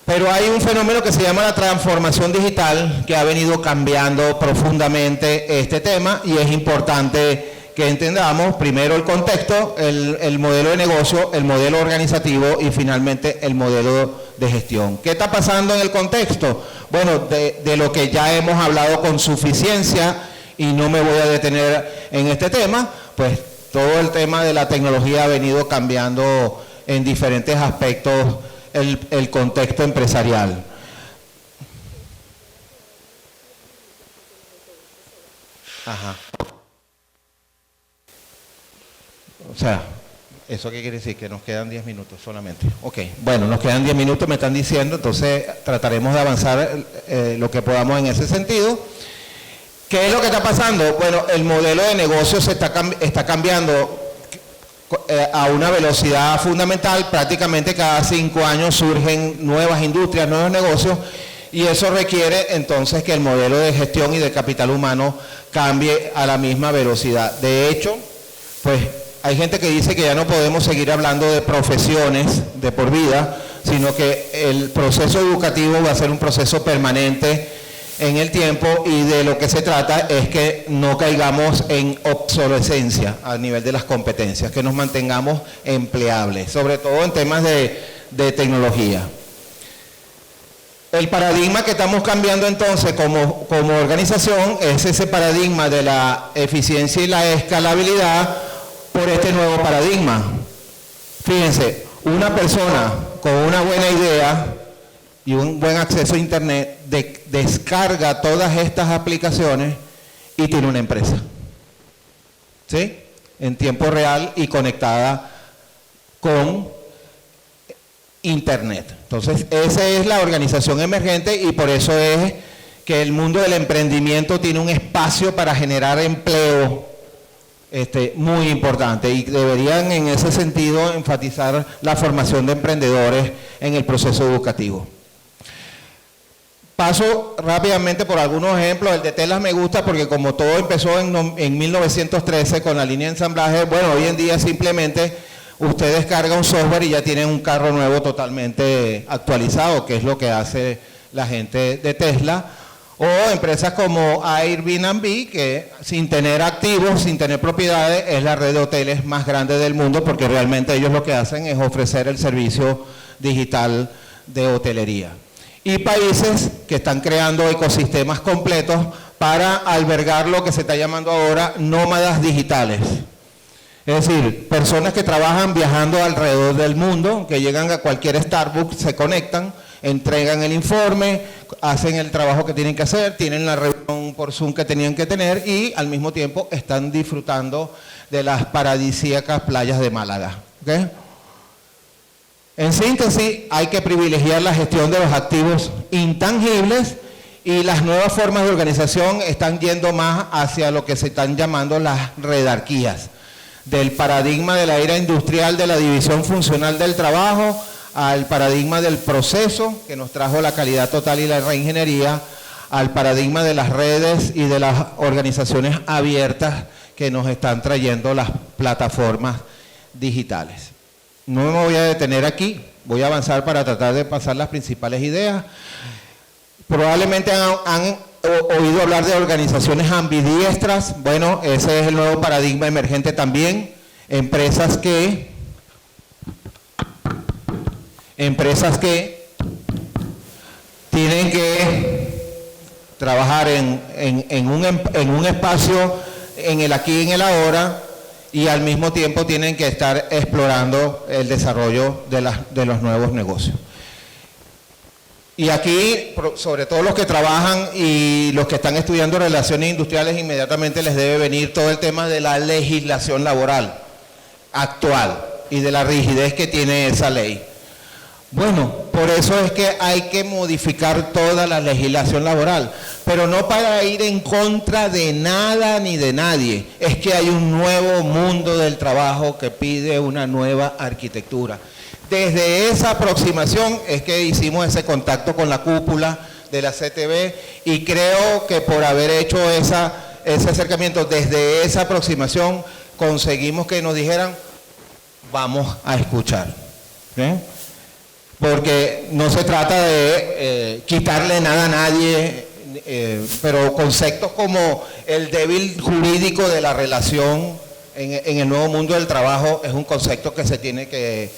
Speaker 4: Pero hay un fenómeno que se llama la transformación digital que ha venido cambiando profundamente este tema y es importante que entendamos primero el contexto, el modelo de negocio, el modelo organizativo y finalmente el modelo de gestión. ¿Qué está pasando en el contexto? Bueno, de lo que ya hemos hablado con suficiencia y no me voy a detener en este tema, pues todo el tema de la tecnología ha venido cambiando en diferentes aspectos el contexto empresarial. Ajá. O sea, ¿Eso qué quiere decir? Que nos quedan 10 minutos solamente. Ok, bueno, nos quedan 10 minutos, me están diciendo, entonces trataremos de avanzar lo que podamos en ese sentido. ¿Qué es lo que está pasando? Bueno, el modelo de negocio está cambiando a una velocidad fundamental. Prácticamente cada 5 años surgen nuevas industrias, nuevos negocios, y eso requiere entonces que el modelo de gestión y de capital humano cambie a la misma velocidad. De hecho, pues hay gente que dice que ya no podemos seguir hablando de profesiones de por vida, sino que el proceso educativo va a ser un proceso permanente en el tiempo, y de lo que se trata es que no caigamos en obsolescencia a nivel de las competencias, que nos mantengamos empleables, sobre todo en temas de tecnología. El paradigma que estamos cambiando entonces como organización es ese paradigma de la eficiencia y la escalabilidad por este nuevo paradigma. Fíjense, una persona con una buena idea y un buen acceso a internet descarga todas estas aplicaciones y tiene una empresa, ¿sí? En tiempo real y conectada con internet. Entonces, esa es la organización emergente, y por eso es que el mundo del emprendimiento tiene un espacio para generar empleo muy importante, y deberían en ese sentido enfatizar la formación de emprendedores en el proceso educativo. Paso rápidamente por algunos ejemplos. El de telas me gusta porque como todo empezó en 1913 con la línea de ensamblaje, bueno, hoy en día simplemente usted descarga un software y ya tienen un carro nuevo totalmente actualizado, que es lo que hace la gente de Tesla. O empresas como Airbnb, que sin tener activos, sin tener propiedades, es la red de hoteles más grande del mundo, porque realmente ellos lo que hacen es ofrecer el servicio digital de hotelería. Y países que están creando ecosistemas completos para albergar lo que se está llamando ahora nómadas digitales. Es decir, personas que trabajan viajando alrededor del mundo, que llegan a cualquier Starbucks, se conectan, entregan el informe, hacen el trabajo que tienen que hacer, tienen la reunión por Zoom que tenían que tener, y al mismo tiempo están disfrutando de las paradisíacas playas de Málaga. ¿Okay? En síntesis, hay que privilegiar la gestión de los activos intangibles, y las nuevas formas de organización están yendo más hacia lo que se están llamando las redarquías, del paradigma de la era industrial de la división funcional del trabajo al paradigma del proceso, que nos trajo la calidad total y la reingeniería, al paradigma de las redes y de las organizaciones abiertas que nos están trayendo las plataformas digitales. No me voy a detener aquí, voy a avanzar para tratar de pasar las principales ideas. Probablemente han oído hablar de organizaciones ambidiestras. Bueno, ese es el nuevo paradigma emergente también. Empresas que tienen que trabajar en un espacio, en el aquí y en el ahora, y al mismo tiempo tienen que estar explorando el desarrollo de los nuevos negocios. Y aquí, sobre todo los que trabajan y los que están estudiando relaciones industriales, inmediatamente les debe venir todo el tema de la legislación laboral actual y de la rigidez que tiene esa ley. Bueno, por eso es que hay que modificar toda la legislación laboral, pero no para ir en contra de nada ni de nadie. Es que hay un nuevo mundo del trabajo que pide una nueva arquitectura. Desde esa aproximación es que hicimos ese contacto con la cúpula de la CTV, y creo que por haber hecho ese acercamiento desde esa aproximación conseguimos que nos dijeran: vamos a escuchar. ¿Sí? Porque no se trata de quitarle nada a nadie, pero conceptos como el débil jurídico de la relación en el nuevo mundo del trabajo es un concepto que se tiene que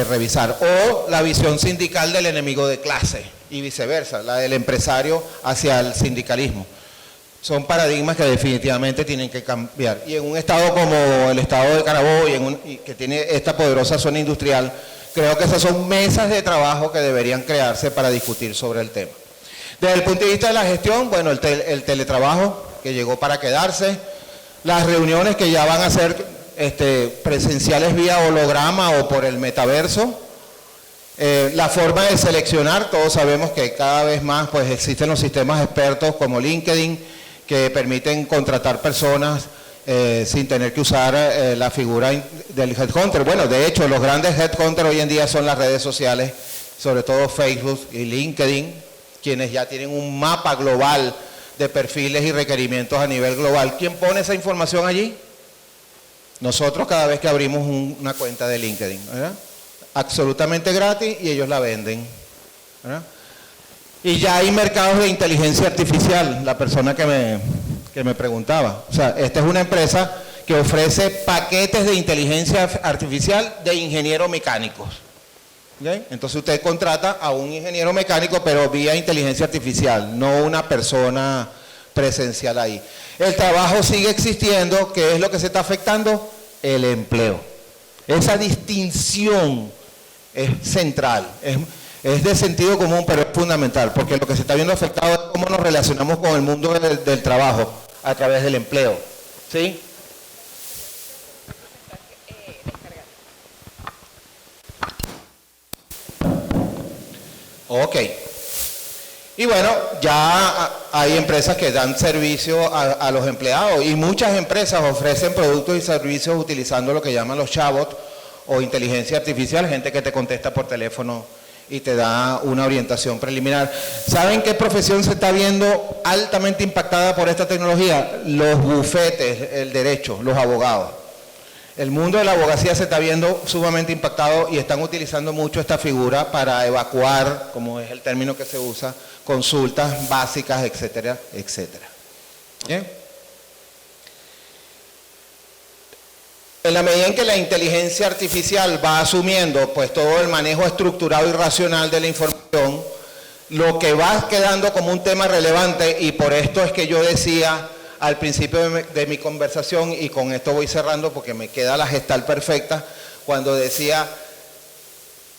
Speaker 4: revisar. O la visión sindical del enemigo de clase y viceversa, la del empresario hacia el sindicalismo. Son paradigmas que definitivamente tienen que cambiar. Y en un estado como el estado de Carabobo, y que tiene esta poderosa zona industrial, creo que esas son mesas de trabajo que deberían crearse para discutir sobre el tema. Desde el punto de vista de la gestión, bueno, el teletrabajo que llegó para quedarse, las reuniones que ya van a ser presenciales vía holograma o por el metaverso. La forma de seleccionar, todos sabemos que cada vez más pues existen los sistemas expertos como LinkedIn que permiten contratar personas sin tener que usar la figura del headhunter. Bueno, de hecho, los grandes headhunters hoy en día son las redes sociales, sobre todo Facebook y LinkedIn, quienes ya tienen un mapa global de perfiles y requerimientos a nivel global. ¿Quién pone esa información allí? Nosotros cada vez que abrimos una cuenta de LinkedIn, ¿verdad? Absolutamente gratis y ellos la venden, ¿verdad? Y ya hay mercados de inteligencia artificial, la persona que me preguntaba. O sea, esta es una empresa que ofrece paquetes de inteligencia artificial de ingenieros mecánicos. ¿Okay? Entonces usted contrata a un ingeniero mecánico, pero vía inteligencia artificial, no una persona presencial ahí. El trabajo sigue existiendo. ¿Qué es lo que se está afectando? El empleo. Esa distinción es central, es de sentido común, pero es fundamental, porque lo que se está viendo afectado es cómo nos relacionamos con el mundo del trabajo a través del empleo. ¿Sí? Ok. Y bueno, ya hay empresas que dan servicio a los empleados y muchas empresas ofrecen productos y servicios utilizando lo que llaman los chatbots o inteligencia artificial, gente que te contesta por teléfono y te da una orientación preliminar. ¿Saben qué profesión se está viendo altamente impactada por esta tecnología? Los bufetes, el derecho, los abogados. El mundo de la abogacía se está viendo sumamente impactado y están utilizando mucho esta figura para evacuar, como es el término que se usa, consultas básicas, etcétera, etcétera. ¿Bien? En la medida en que la inteligencia artificial va asumiendo pues todo el manejo estructurado y racional de la información, lo que va quedando como un tema relevante, y por esto es que yo decía al principio de mi conversación, y con esto voy cerrando porque me queda la gestal perfecta, cuando decía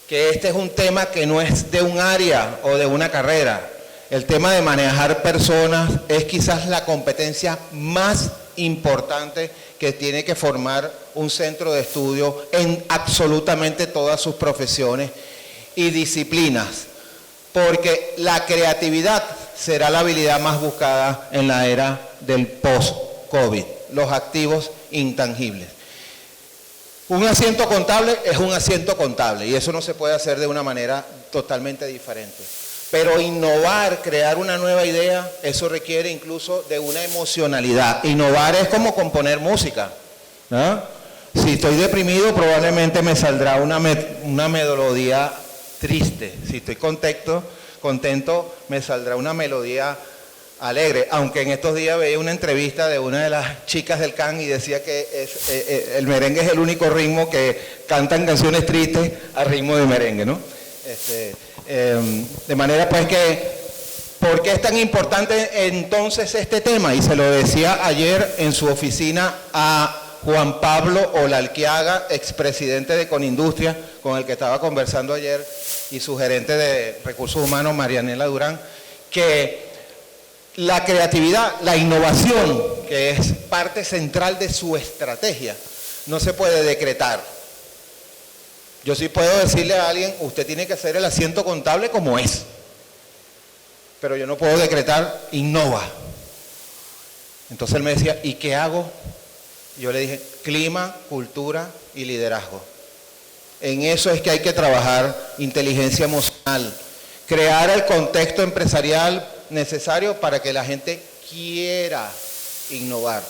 Speaker 4: que este es un tema que no es de un área o de una carrera. El tema de manejar personas es quizás la competencia más importante que tiene que formar un centro de estudio en absolutamente todas sus profesiones y disciplinas, porque la creatividad será la habilidad más buscada en la era del post-COVID, los activos intangibles. Un asiento contable es un asiento contable y eso no se puede hacer de una manera totalmente diferente. Pero innovar, crear una nueva idea, eso requiere incluso de una emocionalidad. Innovar es como componer música, ¿no? Si estoy deprimido, probablemente me saldrá una melodía triste. Si estoy contento, me saldrá una melodía alegre. Aunque en estos días veía una entrevista de una de las chicas del CAN y decía que el merengue es el único ritmo que cantan canciones tristes a ritmo de merengue, ¿no? De manera pues que, ¿por qué es tan importante entonces este tema? Y se lo decía ayer en su oficina a Juan Pablo Olalquiaga, expresidente de Conindustria, con el que estaba conversando ayer, y su gerente de Recursos Humanos, Marianela Durán, que la creatividad, la innovación, que es parte central de su estrategia, no se puede decretar. Yo sí puedo decirle a alguien, usted tiene que hacer el asiento contable como es, pero yo no puedo decretar, innova. Entonces él me decía, ¿y qué hago? Yo le dije, clima, cultura y liderazgo. En eso es que hay que trabajar, inteligencia emocional, crear el contexto empresarial necesario para que la gente quiera innovar.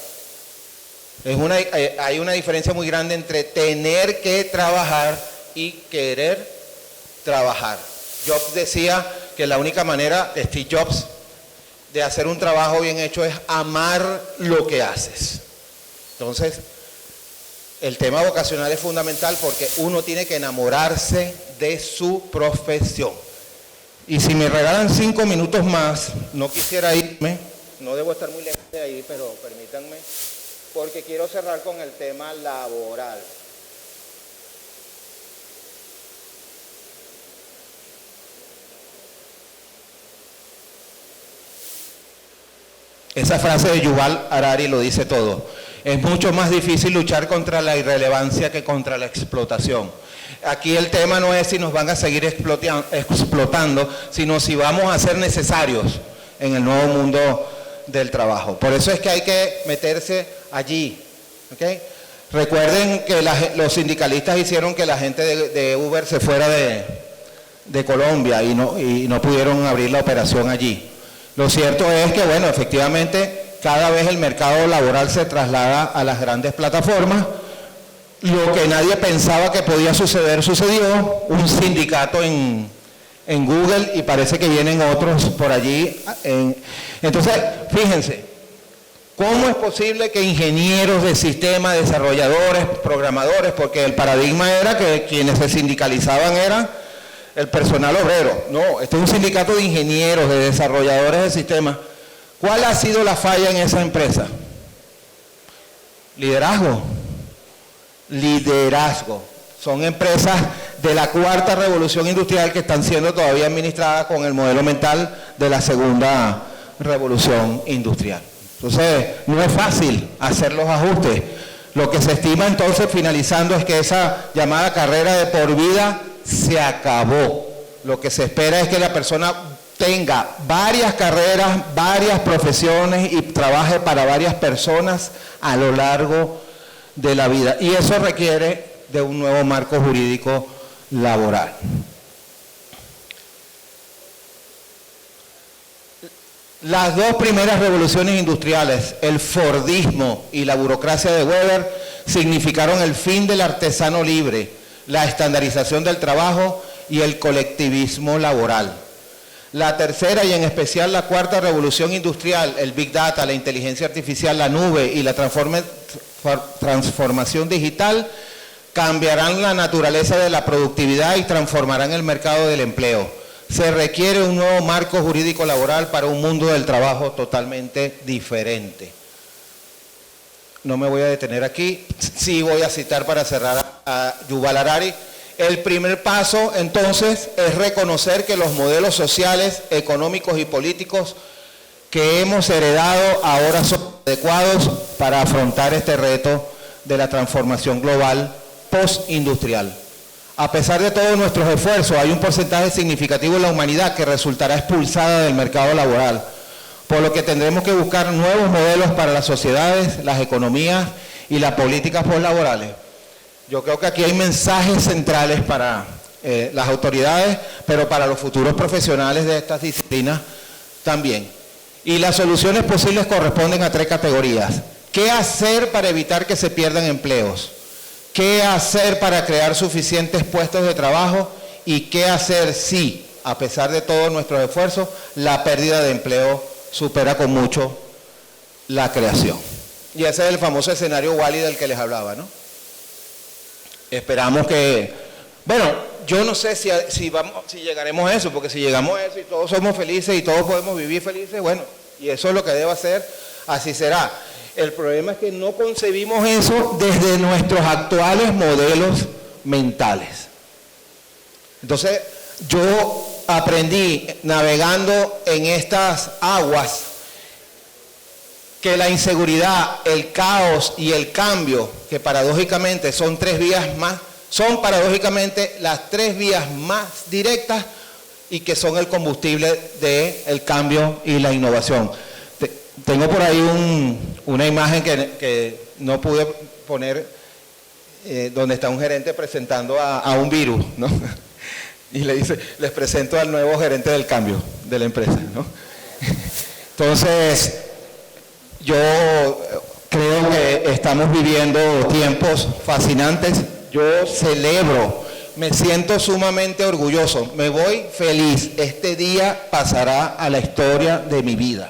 Speaker 4: Hay una diferencia muy grande entre tener que trabajar y querer trabajar. Jobs decía que la única manera, Steve Jobs, de hacer un trabajo bien hecho es amar lo que haces. Entonces, el tema vocacional es fundamental porque uno tiene que enamorarse de su profesión. Y si me regalan 5 minutos más, no quisiera irme, no debo estar muy lejos de ahí, pero permítanme, porque quiero cerrar con el tema laboral. Esa frase de Yuval Harari lo dice todo. Es mucho más difícil luchar contra la irrelevancia que contra la explotación. Aquí el tema no es si nos van a seguir explotando, sino si vamos a ser necesarios en el nuevo mundo del trabajo. Por eso es que hay que meterse allí, ¿okay? Recuerden que los sindicalistas hicieron que la gente de Uber se fuera de Colombia y no pudieron abrir la operación allí. Lo cierto es que, bueno, efectivamente, cada vez el mercado laboral se traslada a las grandes plataformas. Lo que nadie pensaba que podía suceder, sucedió. Un sindicato en Google y parece que vienen otros por allí. Entonces, fíjense, ¿cómo es posible que ingenieros de sistemas, desarrolladores, programadores, porque el paradigma era que quienes se sindicalizaban eran el personal obrero? No, este es un sindicato de ingenieros, de desarrolladores de sistemas. ¿Cuál ha sido la falla en esa empresa? Liderazgo. Liderazgo. Son empresas de la cuarta revolución industrial que están siendo todavía administradas con el modelo mental de la segunda revolución industrial. Entonces, no es fácil hacer los ajustes. Lo que se estima entonces, finalizando, es que esa llamada carrera de por vida se acabó. Lo que se espera es que la persona tenga varias carreras, varias profesiones y trabaje para varias personas a lo largo de la vida. Y eso requiere de un nuevo marco jurídico laboral. Las dos primeras revoluciones industriales, el Fordismo y la burocracia de Weber, significaron el fin del artesano libre, la estandarización del trabajo y el colectivismo laboral. La tercera y en especial la cuarta revolución industrial, el Big Data, la inteligencia artificial, la nube y la transformación digital, cambiarán la naturaleza de la productividad y transformarán el mercado del empleo. Se requiere un nuevo marco jurídico laboral para un mundo del trabajo totalmente diferente. No me voy a detener aquí, sí voy a citar para cerrar a Yuval Harari. El primer paso, entonces, es reconocer que los modelos sociales, económicos y políticos que hemos heredado ahora son adecuados para afrontar este reto de la transformación global postindustrial. A pesar de todos nuestros esfuerzos, hay un porcentaje significativo de la humanidad que resultará expulsada del mercado laboral, por lo que tendremos que buscar nuevos modelos para las sociedades, las economías y las políticas postlaborales. Yo creo que aquí hay mensajes centrales para las autoridades, pero para los futuros profesionales de estas disciplinas también. Y las soluciones posibles corresponden a tres categorías. ¿Qué hacer para evitar que se pierdan empleos? ¿Qué hacer para crear suficientes puestos de trabajo? ¿Y qué hacer si, a pesar de todos nuestros esfuerzos, la pérdida de empleo supera con mucho la creación? Y ese es el famoso escenario Wall-E del que les hablaba, ¿no? Esperamos que... Bueno, yo no sé si llegaremos a eso, porque si llegamos a eso y todos somos felices y todos podemos vivir felices, bueno, y eso es lo que debe hacer, así será. El problema es que no concebimos eso desde nuestros actuales modelos mentales. Entonces, yo aprendí navegando en estas aguas que la inseguridad, el caos y el cambio, que paradójicamente son paradójicamente las tres vías más directas y que son el combustible del cambio y la innovación. Tengo por ahí una imagen que no pude poner, donde está un gerente presentando a un virus, ¿no? Y le dice, les presento al nuevo gerente del cambio de la empresa, ¿no? Entonces, yo creo que estamos viviendo tiempos fascinantes. Yo celebro, me siento sumamente orgulloso, me voy feliz. Este día pasará a la historia de mi vida.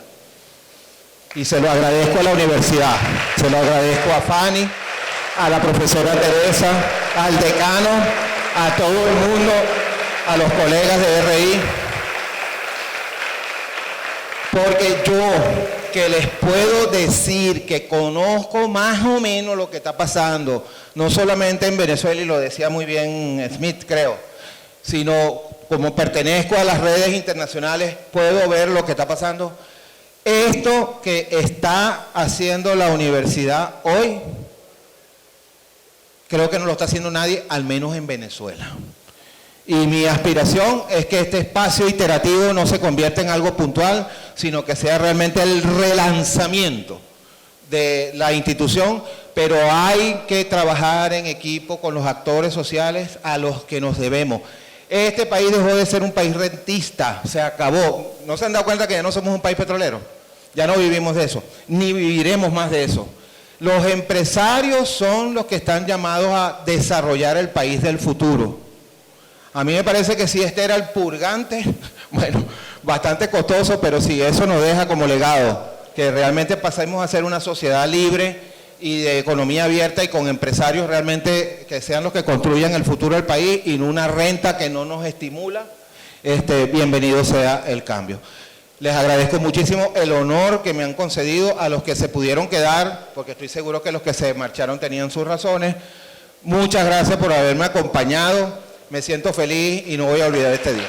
Speaker 4: Y se lo agradezco a la universidad, se lo agradezco a Fanny, a la profesora Teresa, al decano, a todo el mundo, a los colegas de RI, porque yo que les puedo decir que conozco más o menos lo que está pasando, no solamente en Venezuela, y lo decía muy bien Smith, creo, sino como pertenezco a las redes internacionales, puedo ver lo que está pasando. Esto que está haciendo la universidad hoy, creo que no lo está haciendo nadie, al menos en Venezuela. Y mi aspiración es que este espacio iterativo no se convierta en algo puntual, sino que sea realmente el relanzamiento de la institución, pero hay que trabajar en equipo con los actores sociales a los que nos debemos. Este país dejó de ser un país rentista, se acabó. ¿No se han dado cuenta que ya no somos un país petrolero? Ya no vivimos de eso, ni viviremos más de eso. Los empresarios son los que están llamados a desarrollar el país del futuro. A mí me parece que si este era el purgante, bueno, bastante costoso, pero si eso nos deja como legado, que realmente pasemos a ser una sociedad libre y de economía abierta y con empresarios realmente que sean los que construyan el futuro del país y no una renta que no nos estimula, bienvenido sea el cambio. Les agradezco muchísimo el honor que me han concedido a los que se pudieron quedar, porque estoy seguro que los que se marcharon tenían sus razones. Muchas gracias por haberme acompañado, me siento feliz y no voy a olvidar este día.